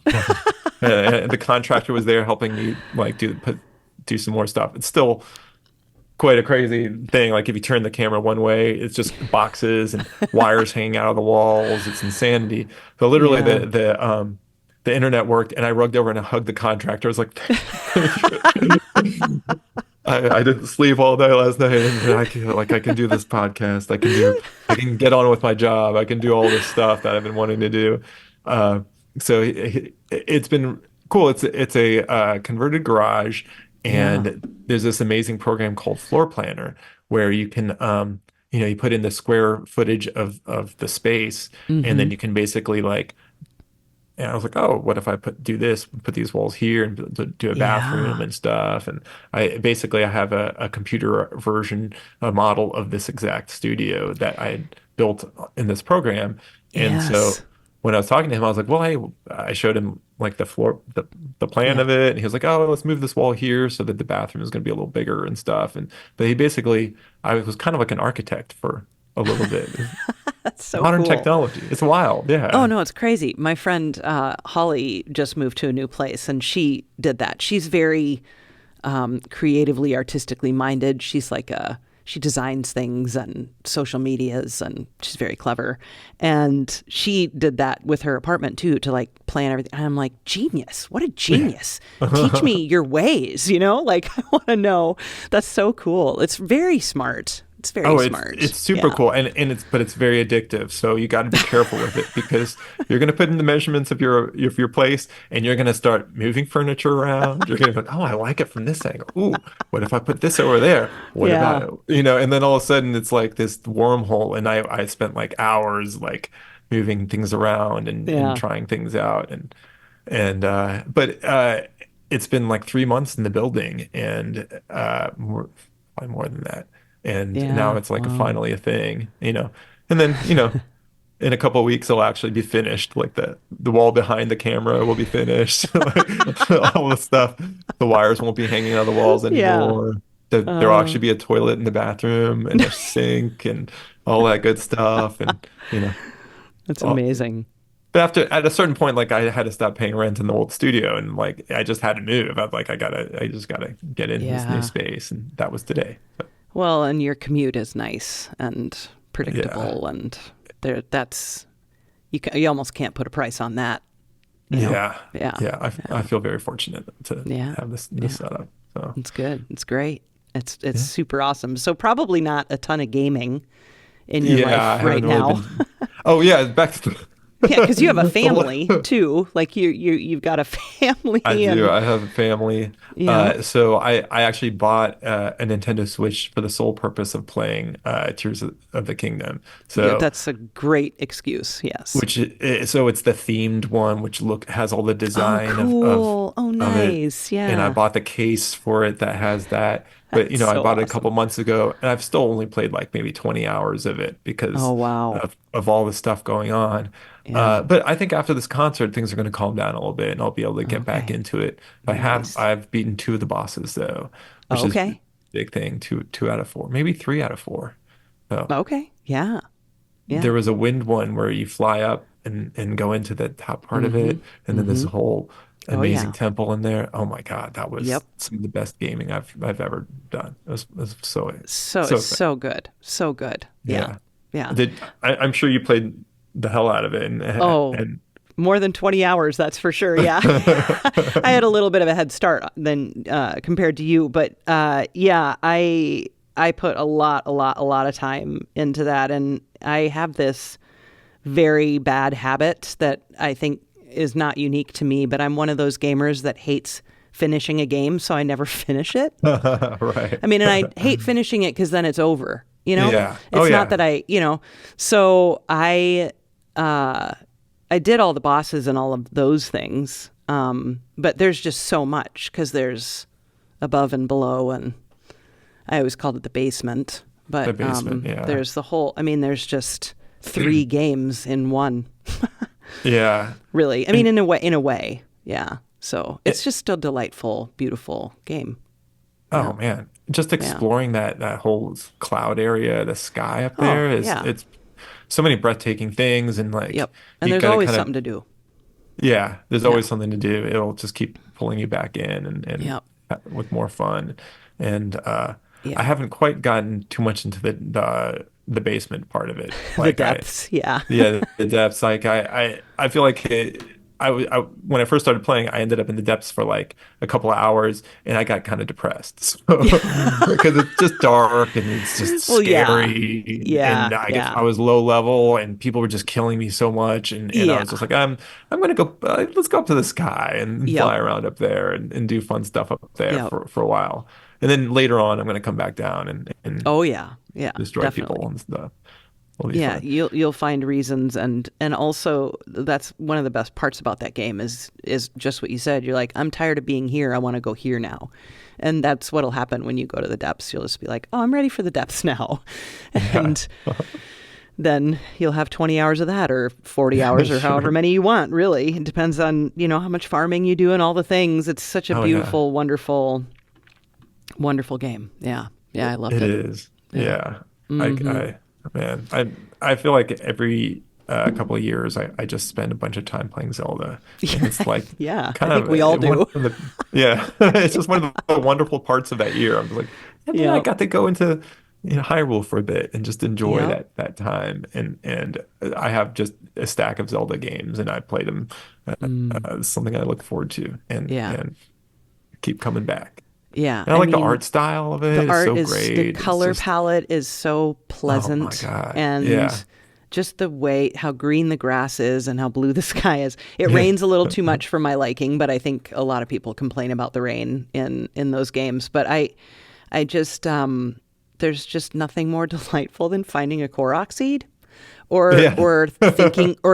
And the contractor was there helping me like do some more stuff. It's still quite a crazy thing. Like if you turn the camera one way, it's just boxes and wires hanging out of the walls. It's insanity. So literally Yeah. the internet worked, and I rugged over and I hugged the contractor. I was like, thank you. I didn't sleep all day last night, and I can do this podcast. I can get on with my job. I can do all this stuff that I've been wanting to do. Uh, so it's been cool. It's a converted garage, Yeah. and there's this amazing program called Floor Planner where you can you put in the square footage of the space, and Mm-hmm. then you can basically like, and I was like, oh, what if I do this, put these walls here, and do a bathroom Yeah. and stuff. And I have a computer version, a model of this exact studio that I had built in this program. And so Yes. when I was talking to him, I was like, well, I showed him like the plan Yeah. of it. And he was like, oh, let's move this wall here so that the bathroom is going to be a little bigger and stuff. But he basically, I was kind of like an architect for a little bit. That's so Modern cool. technology. It's wild. Oh Yeah. no, it's crazy. My friend Holly just moved to a new place, and she did that. She's very creatively, artistically minded. She designs things and social medias, and she's very clever. And she did that with her apartment too, to like plan everything. And I'm like, genius! What a Yeah. genius! Teach me your ways. Like I want to know. That's so cool. It's very smart. It's very Oh, it's smart. super Yeah. cool, and it's very addictive. So you got to be careful with it because you're going to put in the measurements of your place, and you're going to start moving furniture around. You're going to be like, oh, I like it from this angle. Ooh, what if I put this over there? What Yeah. about, and then all of a sudden it's like this wormhole, and I spent like hours like moving things around and Yeah. trying things out, but it's been like 3 months in the building, and probably more than that, and now Yeah. it's like Wow. finally a thing. And then in a couple of weeks it'll actually be finished. Like the wall behind the camera will be finished. Like, all the stuff. The wires won't be hanging on the walls Yeah. anymore. There'll Uh, actually be a toilet in the bathroom and a sink and all that good stuff. And you know, that's all, amazing. but at a certain point, like I had to stop paying rent in the old studio, and like I just had to move. I just gotta get in this new Yeah. space, and that was today. So, Well, and your commute is nice and yeah. predictable, and that's you almost can't put a price on that. Yeah, Yeah. yeah. I Yeah. feel very fortunate to Yeah. have this Yeah. setup. So It's good. It's great. It's yeah, super awesome. So probably not a ton of gaming in your yeah. life I right haven't really now. been. Oh yeah, back to Yeah, because you have a family the. too. Like you've got a I family, do. and I have a family. yeah. So I actually bought a Nintendo Switch for the sole purpose of playing Tears of the Kingdom. Yeah, So that's a great excuse. Yes. so it's the themed one, which has all the Oh, design cool. Oh, of it, nice. and I Yeah. bought the case for it that has that. But That's I so bought it a couple awesome. months ago, and I've still only played like maybe 20 hours of it Oh, because wow. of all the stuff going on. Yeah. But I think after this concert, things are going to calm down a little bit, and I'll be able to get back Okay. into it. Nice. I've beaten two of the bosses though, which is a Okay. big thing. Two out of four, maybe three out of four. So Okay. Yeah. Yeah. there was a wind one where you fly up and go into the top part of Mm-hmm. it, and then there's Mm-hmm. a whole Oh amazing yeah. temple in there. Oh my God, that was Yep. some of the best gaming I've ever done. It was So so it's exciting. so good. So good. Yeah. Yeah. Yeah. I'm sure you played the hell out of it Oh, and more than 20 hours, that's for sure. Yeah. I had a little bit of a head start than compared to you, but yeah, I put a lot of time into that, and I have this very bad habit that I think is not unique to me, but I'm one of those gamers that hates finishing a game, so I never finish it. right. I mean, and I hate finishing it because then it's over. Yeah. Oh It's not yeah. that so I did all the bosses and all of those things. But there's just so much because there's above and below, and I always called it the basement. The But basement, yeah. there's the whole. I mean, there's just three games in one. Yeah. Really, I mean, And in a way, yeah. So it, it's just a delightful, beautiful game. Yeah, oh man, just yeah. exploring that whole cloud area, the sky up Oh, there is yeah. it's so many breathtaking things, and like Yep. And you there's gotta always kind of something to do. yeah, there's Yeah. always something to do. It'll just keep pulling you back in and Yep. with more fun. And I Yeah. haven't quite gotten too much into the basement part of it. The Like I depths. Yeah. Yeah, the depths. Like I feel like when I first started playing, I ended up in the depths for like a couple of hours, and I got kind of depressed. So, because it's just dark and it's just Well, yeah. scary, and Yeah. I guess Yeah. I was low level, and people were just killing me so much, and I was just Yeah. like, I'm gonna go. Let's go up to the sky and Yep. fly around up there and do fun stuff up there Yep. for a while, and then later on, I'm gonna come back down and Oh, yeah. Yeah. destroy people Definitely. and stuff. It'll be Yeah, fun. you'll find reasons, and also that's one of the best parts about that game is just what you said. You're like, I'm tired of being here. I want to go here now. And that's what'll happen when you go to the depths. You'll just be like, "Oh, I'm ready for the depths now." Yeah. And then you'll have 20 hours of that, or 40 hours, or however Sure. many you want, really. It depends on, how much farming you do and all the things. It's such a Oh yeah. beautiful, wonderful, wonderful game. Yeah. Yeah, I loved It it. is. Yeah. Yeah. Hmm. Man, I feel like every couple of years I just spend a bunch of time playing Zelda, and it's like Yeah, I kind think of we all one do. of the yeah, it's just one of the wonderful parts of that year. I'm just like, and then I Yep. got to go into Hyrule for a bit and just enjoy Yep. that time. And I have just a stack of Zelda games, and I play them. Something I look forward to, Yeah. and keep coming back. Yeah. And I I like the mean, art style of the it. It's art so is the great. It's color just palette is so oh my pleasant, God. Yeah. and just the way how green the grass is and how blue the sky is. It Yeah. rains a little too much for my liking, but I think a lot of people complain about the rain in those games. But I just there's just nothing more delightful than finding a Korok seed. Or Yeah.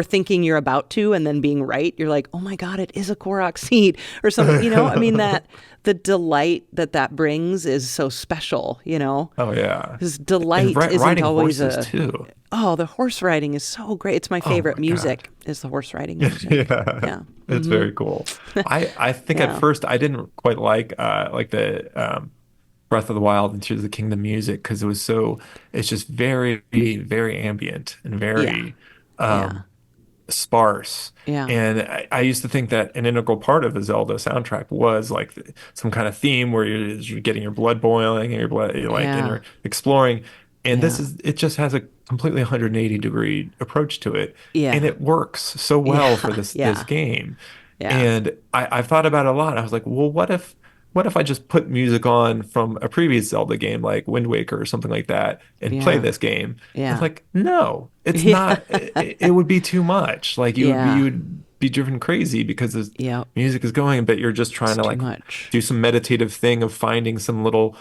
thinking you're about to and then being right. You're like, oh my God, it is a Korok seed or something. I mean, that the delight that brings is so special. Oh yeah. Because And delight isn't riding always horses too. the horse riding is so great. It's my Oh favorite my God. music is the horse riding music. Yeah. Yeah. It's very cool. I think at Yeah. first I didn't quite like the Breath of the Wild and Tears of the Kingdom music because it's just very, very ambient and Yeah. very Yeah. sparse. Yeah. And I used to think that an integral part of the Zelda soundtrack was like some kind of theme where you're getting your blood boiling and your blood you're like and Yeah. you're exploring. And Yeah. it just has a completely 180-degree approach to it. And Yeah. it works so well for Yeah. this Yeah. game. Yeah. And I've thought about it a lot. I was like, well, what if I just put music on from a previous Zelda game like Wind Waker or something like that and play Yeah. this game? I was Yeah. like, no, it's Yeah. not. It would be too much. Like Yeah. you would be driven crazy because the Yeah. music is going, but you're just trying It's to too like much. do some meditative thing of finding some little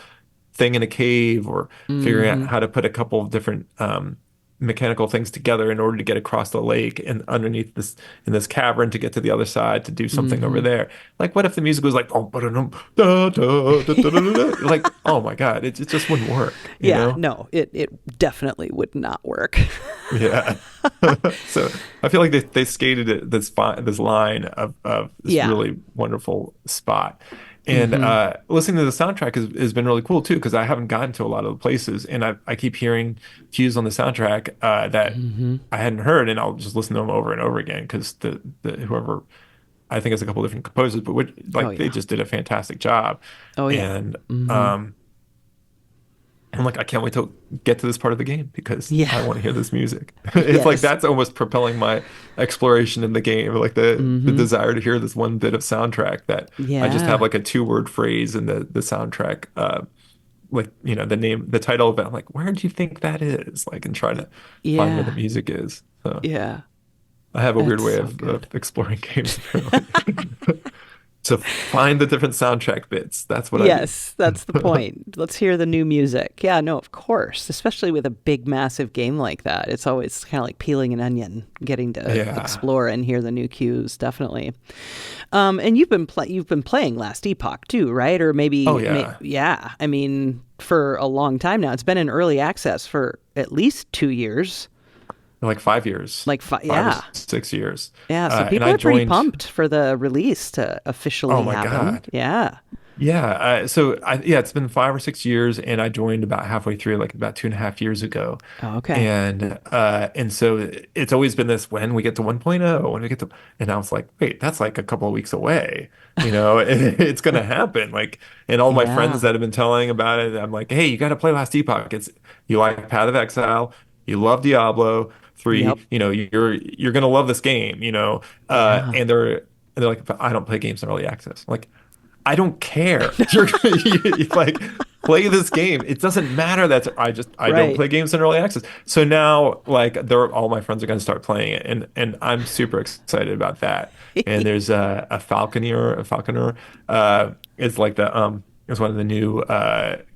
thing in a cave or figuring out how to put a couple of different mechanical things together in order to get across the lake and underneath this in this cavern to get to the other side to do something over Hmm. there. Like, what if the music was like, oh, da, da, da, da, da, da, da? Like, oh my God, it just wouldn't work, you Yeah, know? no, it definitely would not work. Yeah. So I feel like they skated this line of this Yeah. really wonderful spot. And Hmm. listening to the soundtrack has been really cool too, because I haven't gotten to a lot of the places, and I keep hearing cues on the soundtrack that Hmm. I hadn't heard, and I'll just listen to them over and over again because the whoever I think it's a couple different composers, but Oh like they yeah. just did a fantastic job. Oh yeah. And Hmm. um, I'm like, I can't wait to get to this part of the game because Yeah. I want to hear this music. It's like Yes. that's almost propelling my exploration in the game, like the Hmm. desire to hear this one bit of soundtrack that I just have Yeah. like a two-word phrase in the soundtrack, like the title of it. I'm like, where do you think that is? Like, and try to find where the Yeah. music is. So Yeah. I have a weird That's way so of good. exploring games apparently. To find the different soundtrack bits. That's what I do. Yes, that's the point. Let's hear the new music. Yeah, no, of course. Especially with a big, massive game like that. It's always kind of like peeling an onion, getting to Yeah. explore and hear the new cues, definitely. And you've been playing Last Epoch too, right? Or Oh yeah. yeah. I mean, for a long time now. It's been in early access for at least 2 years. Like 5 years, five or Yeah. 6 years. Yeah, so And people I are pretty joined, pumped for the release to oh officially my happen. God. Yeah. Yeah. Yeah, it's been 5 or 6 years and I joined about halfway through, like about 2.5 years ago. Oh, okay. And so it's always been this when we get to 1.0, when we get to, and I was like, wait, that's like a couple of weeks away, it's going to happen. Like, and all my friends Yeah. that have been telling about it, I'm like, hey, you got to play Last Epoch. You like Path of Exile, you love Diablo 3, Yep. you're going to love this game, Yeah. and they're like, but I don't play games in early access. I'm like, I don't care. You, like play this game. It doesn't matter that I don't Right. play games in early access. So now like they're all my friends are going to start playing it, and I'm super excited about that. And there's a falconer is like the is one of the new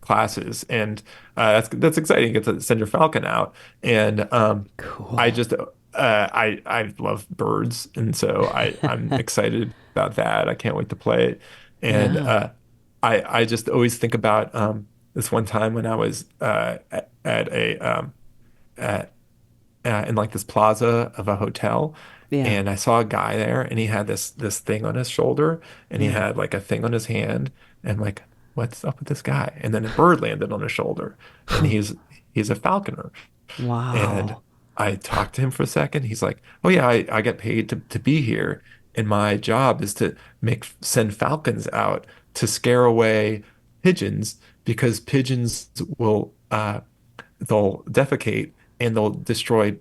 classes, and that's exciting. You get to send your falcon out, and I Cool. just I love birds, and so I'm excited about that. I can't wait to play it. And Yeah. I just always think about this one time when I was at a at in like this plaza of a hotel, Yeah. and I saw a guy there, and he had this thing on his shoulder, and he Yeah. had like a thing on his hand, and like, what's up with this guy? And then a bird landed on his shoulder, and he's a falconer. And Wow. I talked to him for a second. He's like, "Oh yeah, I get paid to be here, and my job is to send falcons out to scare away pigeons because pigeons will they'll defecate and they'll destroy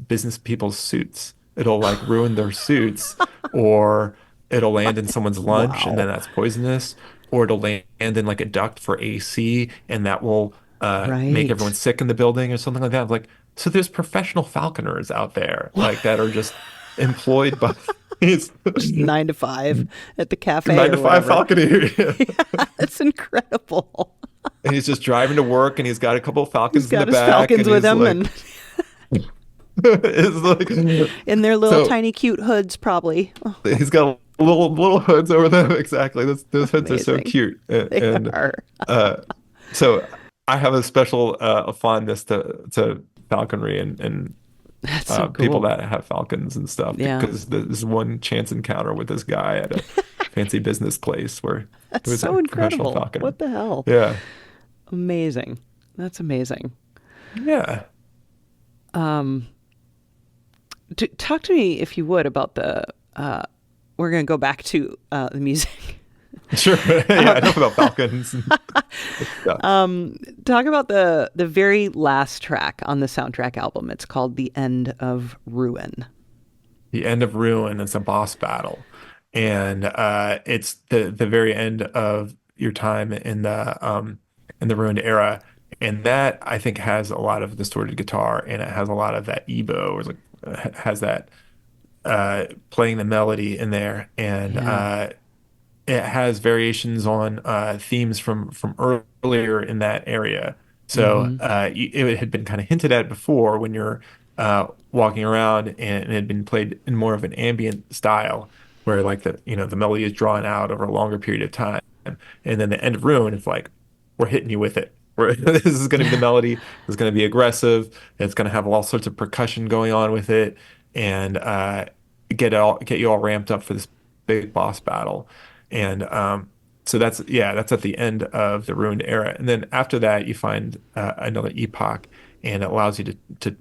business people's suits. It'll like ruin their suits, or it'll land in someone's lunch and then Wow. that's poisonous, or it'll land in like a duct for AC and that will make everyone Right. sick in the building or something like that. Like, so there's professional falconers out there like that are just employed by these Just 9 to 5 at the cafe nine to or five whatever. falconer. Yeah, that's incredible. And he's just driving to work and he's got a couple of He's falcons in the got his back falcons and with he's him like and it's like in their little so tiny cute hoods, probably. Oh, he's got little hoods over them. Exactly. Those hoods are so amazing. cute. And, They and are. uh so I have a special fondness to falconry and That's so people cool. that have falcons and stuff Yeah. because there's one chance encounter with this guy at a fancy business place where That's he was so a professional incredible. falconer. What the hell? Yeah. Amazing. That's amazing. Yeah. Um, talk to me, if you would, about the. We're going to go back to the music. Sure. Yeah, Um, I know about falcons. Yeah. talk about the very last track on the soundtrack album. It's called "The End of Ruin." The end of Ruin is a boss battle, and it's the very end of your time in the Ruined era, and that I think has a lot of distorted guitar, and it has a lot of that EBO, or like has that playing the melody in there, and Yeah. it has variations on themes from earlier in that area. So it had been kind of hinted at before when you're walking around, and it had been played in more of an ambient style, where like the melody is drawn out over a longer period of time, and then the end of Ruin is like we're hitting you with it. This is going to be the melody. It's going to be aggressive. It's going to have all sorts of percussion going on with it, and get you all ramped up for this big boss battle. And so that's at the end of the Ruined Era, and then after that you find another epoch, and it allows you to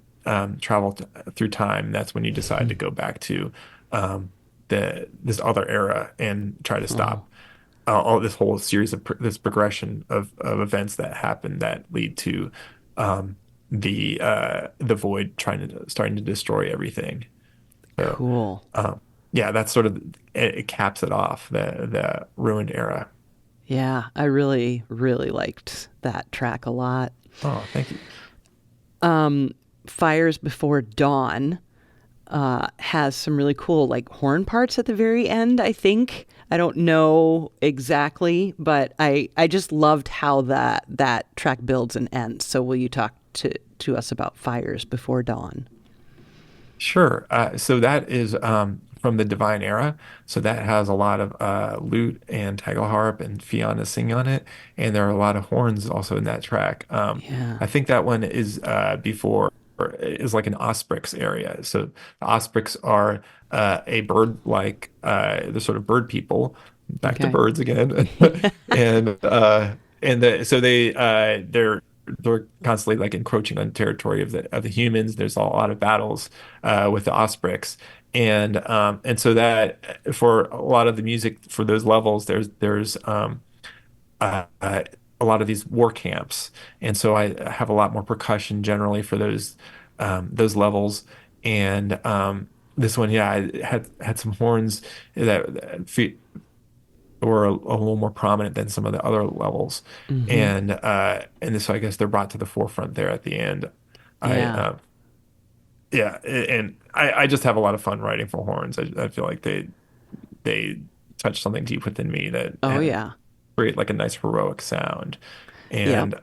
travel through time. That's when you decide to go back to this other era and try to stop all this whole series of this progression of events that happen that lead to the void starting to destroy everything. So, Cool. yeah, that's sort of it caps it off, the Ruined Era. Yeah, I really, really liked that track a lot. Oh, thank you. Fires Before Dawn has some really cool like horn parts at the very end, I think. I don't know exactly, but I just loved how that track builds and ends. So will you talk to us about Fires Before Dawn? Sure. So that is from the Divine Era. So that has a lot of lute and tagelharp and Fiona singing on it, and there are a lot of horns also in that track. Yeah. I think that one is before is like an osprix area. So the osprix are a bird-like, they're sort of bird people. Back to Okay. birds again, so they're constantly like encroaching on territory of the humans. There's a lot of battles with the osprix, and so that for a lot of the music for those levels, there's a lot of these war camps, and so I have a lot more percussion generally for those levels. And this one, yeah, I had some horns that were a little more prominent than some of the other levels, Mm-hmm. and so I guess they're brought to the forefront there at the end. I Yeah. Yeah, and I just have a lot of fun writing for horns. I feel like they touch something deep within me that Oh yeah. create like a nice heroic sound. Yep. And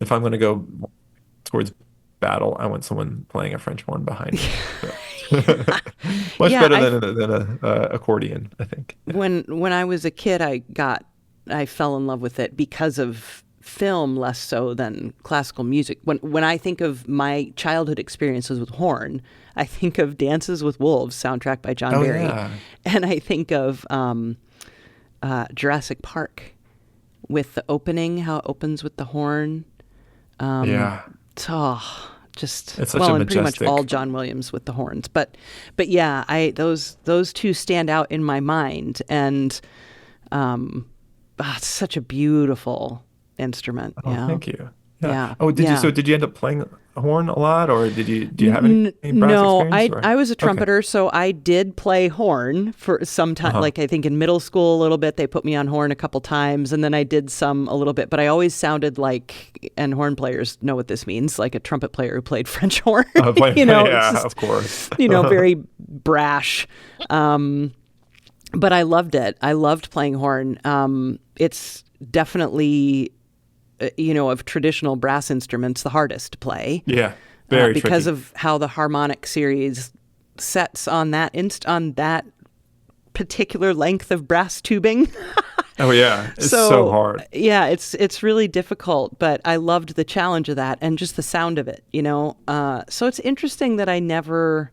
if I'm going to go towards battle, I want someone playing a French horn behind me. So. Much Yeah. better than a accordion, I think. When I was a kid, I fell in love with it because of film, less so than classical music. When I think of my childhood experiences with horn, I think of Dances with Wolves soundtrack by John Oh Barry, yeah, and I think of Jurassic Park with the opening, how it opens with the horn. yeah. Oh, just It's such well, a and pretty much all majestic. John Williams with the horns, but yeah, those two stand out in my mind, and it's such a beautiful instrument. Oh, Yeah, thank you. Yeah. yeah, Oh, did you? yeah. So did you end up playing a horn a lot, or do you have any brass No, experience? I Or I was a okay. trumpeter, so I did play horn for some time. Uh-huh. Like I think in middle school a little bit, they put me on horn a couple times, and then I did some a little bit. But I always sounded like, and horn players know what this means, like a trumpet player who played French horn. It's Yeah, just of course. very brash. But I loved it. I loved playing horn. It's definitely, of traditional brass instruments, the hardest to play. Yeah, very Because tricky. of how the harmonic series sets on that particular length of brass tubing. Oh yeah, it's so hard. Yeah, it's really difficult, but I loved the challenge of that and just the sound of it. So it's interesting that I never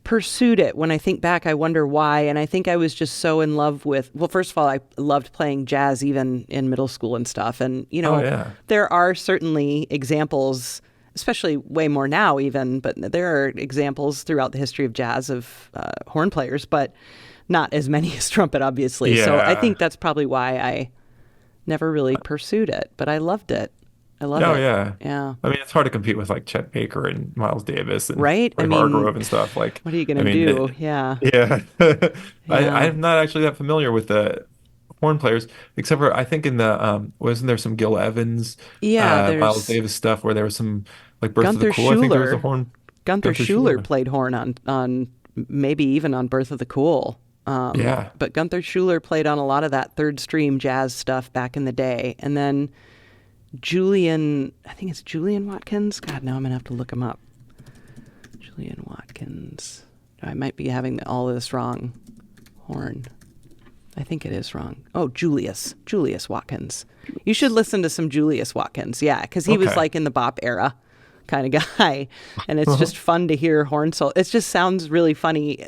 pursued it. When I think back, I wonder why. And I think I was just so in love with, well, first of all, I loved playing jazz even in middle school and stuff. And, Oh yeah, there are certainly examples, especially way more now even, but there are examples throughout the history of jazz of horn players, but not as many as trumpet, obviously. So I yeah. think that's probably why I never really pursued it, but I loved it. I love Oh it. yeah. Yeah. I mean, it's hard to compete with like Chet Baker and Miles Davis and Right? I Ray mean, Hargrove and stuff. Like, what are you going I to mean, do? Yeah. yeah. Yeah. I'm not actually that familiar with the horn players, except for I think in the wasn't there some Gil Evans, Yeah, Miles there's Davis stuff where there was some like Birth of the Gunther Cool. I think there was a Schuller. horn. Gunther Gunther Schuller Schuller. played horn on maybe even on Birth of the Cool. Yeah. But Gunther Schuller played on a lot of that third stream jazz stuff back in the day. And then Julian, I think it's Julian Watkins. God, now I'm going to have to look him up. Julian Watkins. I might be having all of this wrong. Horn. I think it is wrong. Oh, Julius Watkins. You should listen to some Julius Watkins. Yeah, because he was Okay. like in the bop era kind of guy. And it's just fun to hear horn solo. It just sounds really funny.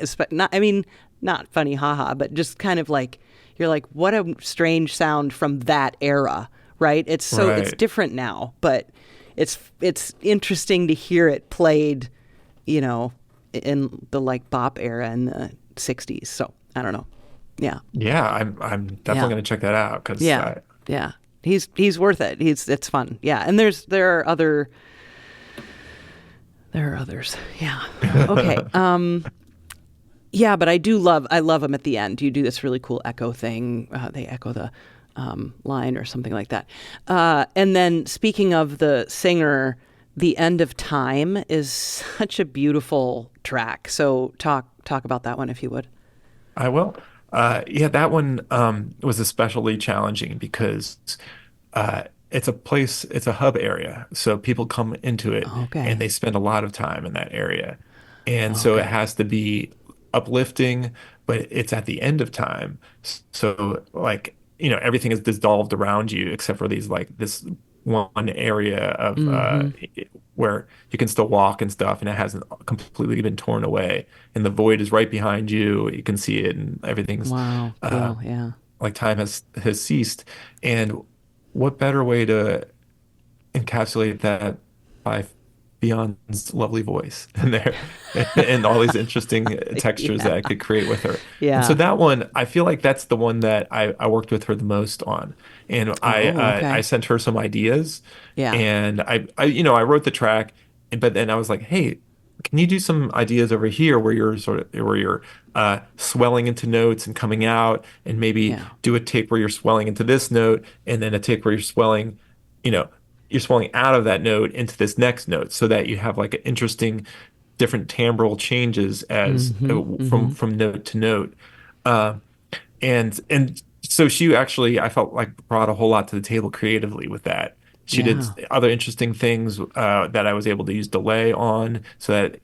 Not funny, haha, but just kind of like, you're like, what a strange sound from that era, right? It's Right. different now, but it's interesting to hear it played, in the like bop era in the 60s. So I don't know. Yeah. Yeah, I'm definitely Yeah. going to check that out because Yeah. Yeah. He's worth it. It's fun. Yeah. And there are others. Yeah. Okay. Yeah, but I love them at the end. You do this really cool echo thing. They echo the line or something like that. And then speaking of the singer, The End of Time is such a beautiful track. So talk about that one if you would. I will. Yeah, that one was especially challenging because it's a hub area. So people come into it and Okay. they spend a lot of time in that area. And so it Okay. has to be uplifting, but it's at the end of time. So like, everything is dissolved around you except for these like this one area of Mm-hmm. where you can still walk and stuff, and it hasn't completely been torn away. And the void is right behind you. You can see it, and everything's Wow. uh, Cool. Yeah. like time has ceased. And what better way to encapsulate that by Beyond's lovely voice and there and all these interesting textures that Yeah. I could create with her. And so Yeah. that one, I feel like that's the one that I worked with her the most on. And Oh, I okay. sent her some ideas Yeah. and I wrote the track, but then I was like, hey, can you do some ideas over here where you're swelling into notes and coming out, and maybe Yeah. do a take where you're swelling into this note, and then a take where you know, you're swelling out of that note into this next note, so that you have like an interesting, different timbral changes as Mm-hmm. Mm-hmm. from note to note. Uh, and so she actually, I felt like brought a whole lot to the table creatively with that. She did Yeah. other interesting things that I was able to use delay on, so that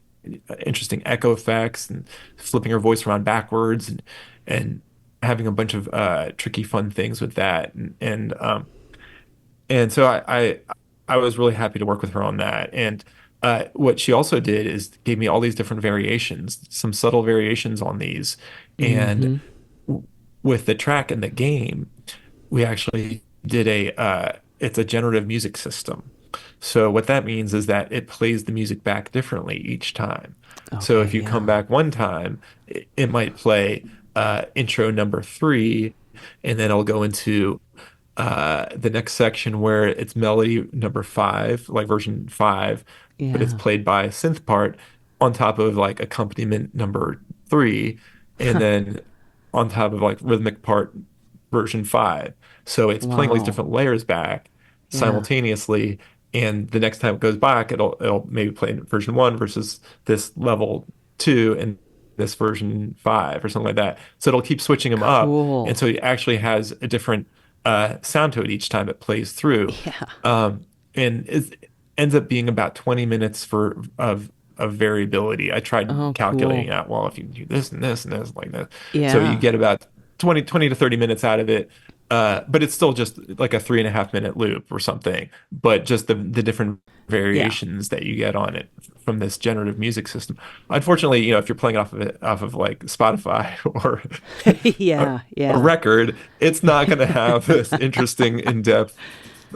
interesting echo effects and flipping her voice around backwards and having a bunch of tricky fun things with that and so I was really happy to work with her on that. And what she also did is gave me all these different variations, some subtle variations on these. And Mm-hmm. w with the track and the game, we actually did it's a generative music system. So what that means is that it plays the music back differently each time. So Okay. if you come Yeah. back one time, it might play intro number 3, and then it'll go into the next section where it's melody number 5, like version 5, but it's Yeah. played by a synth part on top of like accompaniment number 3, and then on top of like rhythmic part version 5. So it's playing all these Wow. different layers back Yeah. simultaneously. And the next time it goes back, it'll maybe play version 1 versus this level 2 and this version 5 or something like that. So it'll keep switching them up. And Cool. so it actually has a different sound to it each time it plays through. Yeah. And it ends up being about 20 minutes of variability. I tried Oh, calculating cool. out, well, if you do this and this and this like that. So you Yeah. get about 20 to 30 minutes out of it. But it's still just like a 3.5 minute loop or something. But just the different Yeah. variations that you get on it from this generative music system. Unfortunately, if you're playing off of like Spotify or a, Yeah. a Yeah. record, it's not going to have this interesting, in-depth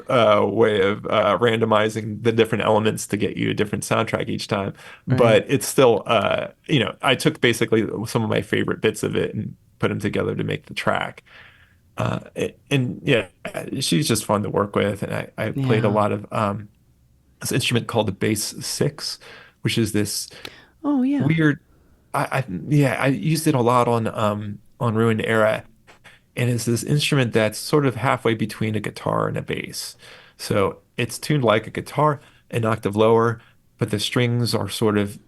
way of randomizing the different elements to get you a different soundtrack each time. Right. But it's still, I took basically some of my favorite bits of it and put them together to make the track. And yeah, she's just fun to work with. And I played a Yeah. lot of this instrument called the bass six, which is this Oh, yeah. weird. Yeah, I used it a lot on Ruined Era, and it's this instrument that's sort of halfway between a guitar and a bass. So it's tuned like a guitar, an octave lower, but the strings are sort of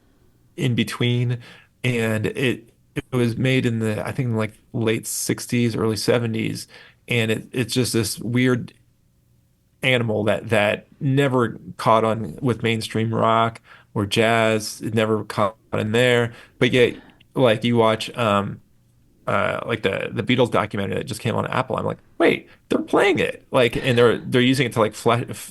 in between. And it was made in the I think like late 60s, early 70s, and it's just this weird animal that never caught on with mainstream rock or jazz. It never caught in there. But yet, like you watch like the Beatles documentary that just came on Apple. I'm like, wait, they're playing it like, and they're using it to like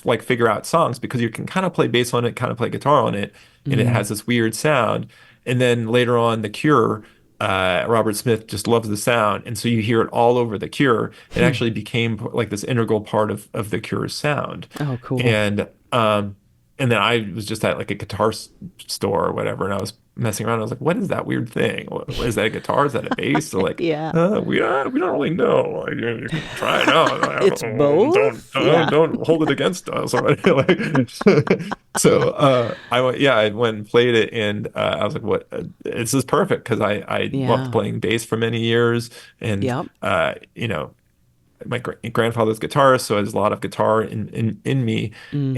like figure out songs because you can kind of play bass on it, kind of play guitar on it, and it Mm. has this weird sound. And then later on, The Cure, Robert Smith just loves the sound, and so you hear it all over The Cure. It Hmm. actually became like this integral part of The Cure's sound, Oh, cool. and um. And then I was just at like a guitar store or whatever, and I was messing around. I was like, "What is that weird thing? What, is that a guitar? Is that a bass?" So like, Yeah. we don't really know. Like, you can try it out. It's Don't both. Yeah. don't hold it against us. Like, so I went and played it, and I was like, "What? This is perfect," because I loved Yeah. playing bass for many years, and Yep. my grandfather's guitarist, so there's a lot of guitar in me, Hmm.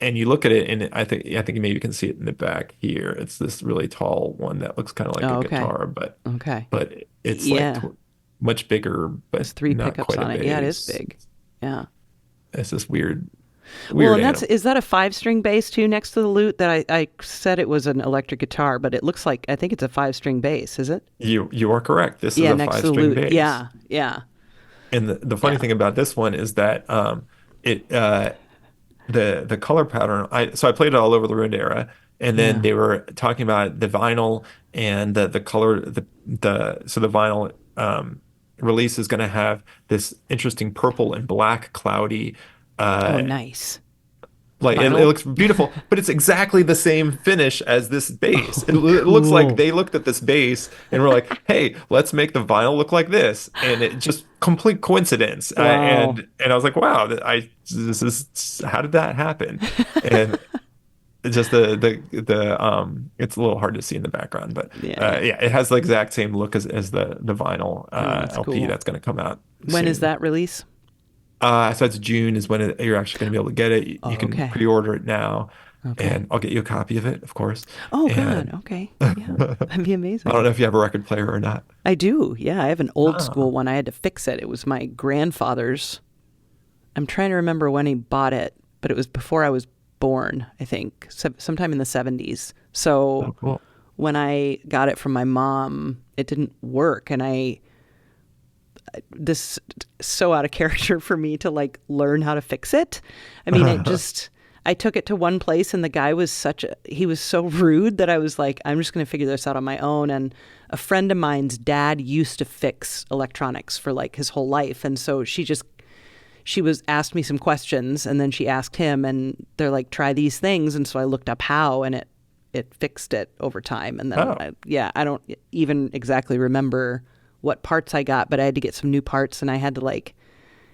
and you look at it, and I think you maybe can see it in the back here. It's this really tall one that looks kind of like a Oh, okay. guitar, but Okay. it's like Yeah. much bigger, but There's three not pickups quite a on it. Yeah, it is bass. big. Yeah. It's this weird, Well, weird and animal. is that a 5 string bass too next to the lute? That I said it was an electric guitar, but it looks like I think it's a 5 string bass, is it? You are correct. This is Yeah, a next to the five-string lute. bass. Yeah. Yeah. And the funny Yeah. thing about this one is that it the color pattern. I played it all over the Ruined Era, and then Yeah. they were talking about the vinyl and the color. The vinyl release is going to have this interesting purple and black cloudy. Oh, Uh, nice. like it Vinyl. looks beautiful, but it's exactly the same finish as this base. It, Oh, it looks like cool. they looked at this base and were like, "Hey, let's make the vinyl look like this," and it just complete coincidence. Wow. And I was like, "Wow, this is how did that happen?" And it's just it's a little hard to see in the background, but Yeah. yeah, it has the exact same look as the vinyl Oh, that's LP cool. that's going to come out When is soon. that release? So it's June is when you're actually going to be able to get it. You Oh, can okay. pre-order it now, Okay. and I'll get you a copy of it, of course. Oh, good. And Okay. I Yeah. That'd be don't amazing. know if you have a record player or not. I do. Yeah. I have an old school Ah, one. I had to fix it. It was my grandfather's. I'm trying to remember when he bought it, but it was before I was born, I think, sometime in the 70s. oh, So cool. when I got it from my mom, it didn't work. And this so out of character for me to like learn how to fix it. I mean, I took it to one place and the guy was he was so rude that I was like, I'm just going to figure this out on my own. And a friend of mine's dad used to fix electronics for like his whole life. And so she was asked me some questions and then she asked him and they're like, try these things. And so I looked up how and it fixed it over time. And then, Oh, I don't even exactly remember what parts I got, but I had to get some new parts and I had to like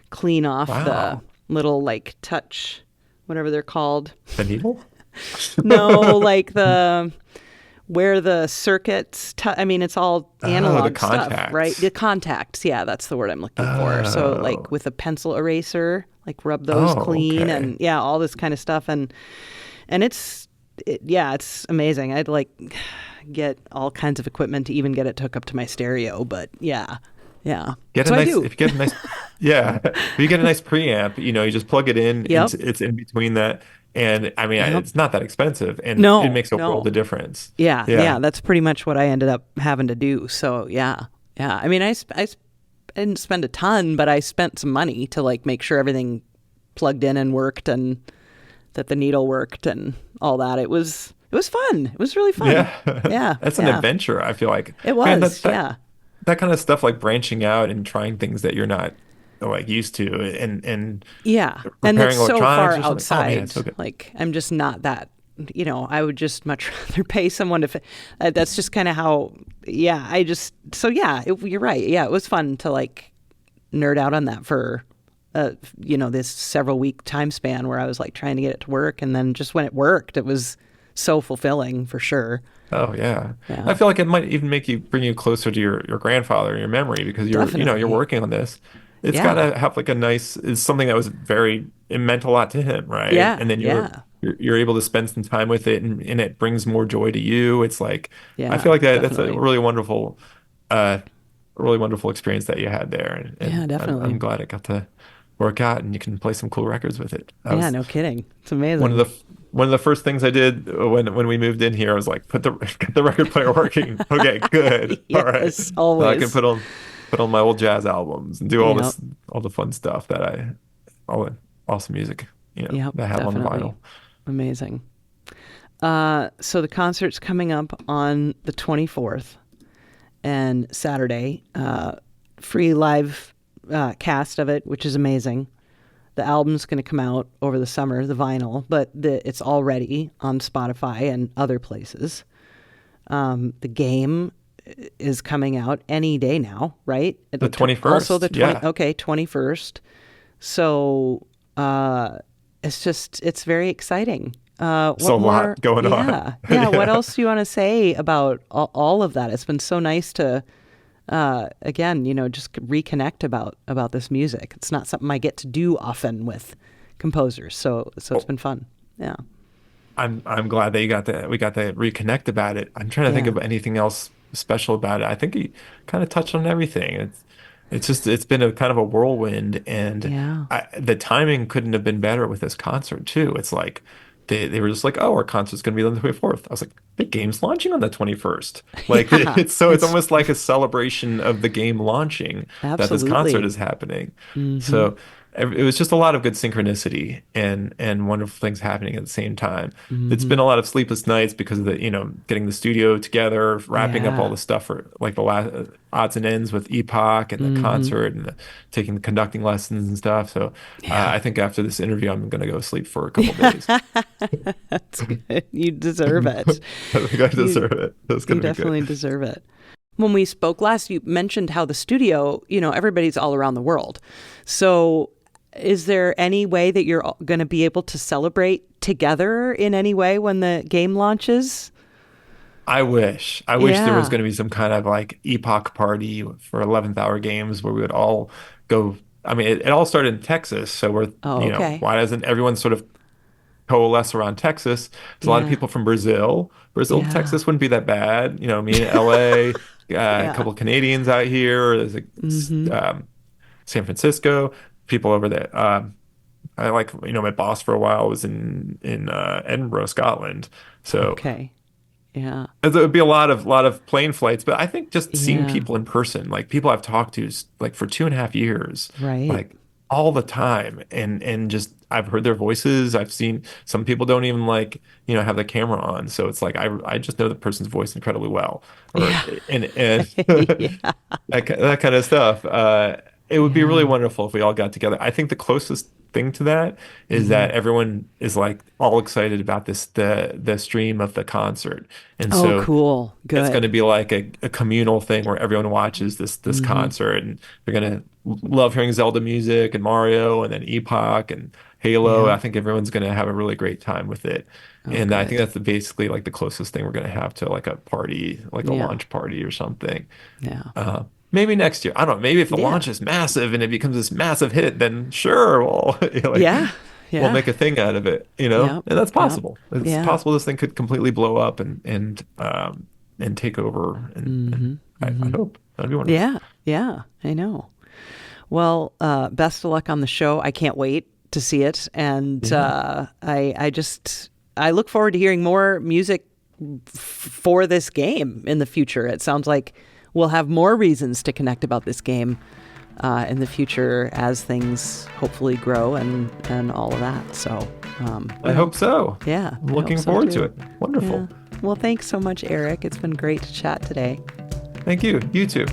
clean off the wow. little like touch, whatever they're called. The needle? No, like where the circuits, I mean, it's all Oh, the analog stuff, right? contacts. The contacts. Yeah, that's the word I'm looking for. So like Oh, with a pencil eraser, like rub those oh, clean okay. and yeah, all this kind of stuff. And yeah, it's amazing. I'd like get all kinds of equipment to even get it to hook up to my stereo, but yeah, yeah. Get a So I nice do. if you get a nice yeah, if you get a nice preamp, you just plug it in Yep. into it's in between that, and I mean Yep. it's not that expensive, and it No, makes a world no. of difference. Yeah, yeah. Yeah. That's pretty much what I ended up having to do. So yeah, yeah. I mean, I didn't spend a ton, but I spent some money to like make sure everything plugged in and worked and that the needle worked and all that. It was fun. It was really fun. Yeah, Yeah, that's an yeah. adventure. I feel like, It man, was. Yeah. that kind of stuff, like branching out and trying things that you're not like used to, and Yeah. And it's repairing so electronics far or something. Oh man, outside. it's so good. Like, I'm just not that, I would just much rather pay someone to, that's just kind of how, yeah, so yeah, you're right. Yeah, it was fun to like nerd out on that for, this several week time span where I was like trying to get it to work. And then just when it worked, it was so fulfilling for sure. Oh yeah, I Yeah, feel like it might even bring you closer to your grandfather and your memory because you're definitely. working on this. It's got Yeah. to have like it's something that was it meant a lot to him, right? Yeah. And then Yeah. you're able to spend some time with it, and it brings more joy to you. It's like I Yeah. feel like that's Definitely. uh, a really wonderful experience that you had there, Yeah, and I'm definitely. glad it got to work out and you can play some cool records with it. That Yeah, was no kidding. It's one of amazing. the first things I did when we moved in here. I was like, get the record player working. Okay, good. All right. Yes, Now I can always. put on my old jazz albums and do Yep. all the fun stuff all the awesome music, Yep, that I have on definitely. vinyl. Amazing. So the concert's coming up on the 24th and Saturday. Free live cast of it, which is amazing. The album's going to come out over the summer, the vinyl, but it's already on Spotify and other places. The game is coming out any day now, right? The Also 21st. the 20, Yeah. okay, 21st. So it's very exciting. So What a more? lot going on. Yeah. Yeah. What Yeah. else do you want to say about all of that? It's been so nice to, again, just reconnect about this music. It's not something I get to do often with composers. So it's been fun. Yeah. I'm glad that we got to reconnect about it. I'm trying to think Yeah. of anything else special about it. I think he kind of touched on everything. It's been a kind of a whirlwind, and Yeah. the timing couldn't have been better with this concert too. It's like they were just like, oh, our concert's gonna be on the 24th. I was like, the game's launching on the 21st. Like Yeah. it's almost like a celebration of the game launching that this concert Absolutely. is happening. Mm-hmm. So it was just a lot of good synchronicity and wonderful things happening at the same time. It's Mm-hmm. been a lot of sleepless nights because of the, getting the studio together, wrapping up all Yeah. the stuff for like the last odds and ends with Epoch and the Mm-hmm. concert and taking the conducting lessons and stuff. So Yeah. I think after this interview, I'm going to go sleep for a couple days. That's good. You deserve it. I think I You deserve it. That's you going to be good. definitely deserve it. When we spoke last, you mentioned how the studio, everybody's all around the world. So is there any way that you're going to be able to celebrate together in any way when the game launches? I wish there was Yeah. going to be some kind of like epoch party for 11th hour games where we would all go. I mean, it all started in Texas, so Oh, okay. why doesn't everyone sort of coalesce around Texas? There's a lot of Yeah. people from Brazil. Brazil to Yeah. Texas wouldn't be that bad. Me in LA, a Yeah. couple of Canadians out here. There's Mm-hmm. San Francisco, people over there. I like, my boss for a while was in Edinburgh, Scotland. So Okay. Yeah. there would be a lot of plane flights, but I think just seeing Yeah. people in person, like people I've talked to like for 2.5 years, Right. like all the time, and just I've heard their voices. I've seen some people don't even like have the camera on, so it's like I just know the person's voice incredibly well, or Yeah. and Yeah. that kind of stuff. It would be really Yeah. wonderful if we all got together. I think the closest thing to that is Hmm. that everyone is like all excited about the stream of the concert, and Oh, so cool. it's going Good. to be like a communal thing where everyone watches this Hmm. concert, and they're going to love hearing Zelda music and Mario and then Epoch and Halo. Yeah. I think everyone's going to have a really great time with it. Oh, And I think good. that's basically like the closest thing we're going to have to like a party, like a Yeah. launch party or something. Yeah. Maybe next year. I don't know. Maybe if the Yeah. launch is massive and it becomes this massive hit, then sure, Yeah. we'll Yeah. make a thing out of it. Yep. And that's Yep. possible. It's Yeah. possible this thing could completely blow up and take over. And Hmm. I Hmm. hope that'd be wonderful. Yeah. Yeah. I know. Well, best of luck on the show. I can't wait to see it, and Yeah. I look forward to hearing more music for this game in the future. It sounds like we'll have more reasons to connect about this game in the future as things hopefully grow and all of that. So I hope so. yeah, I'm I hope looking so forward to too. it. Wonderful. Yeah. Well, thanks so much, Erik. It's been great to chat today. Thank you. You too.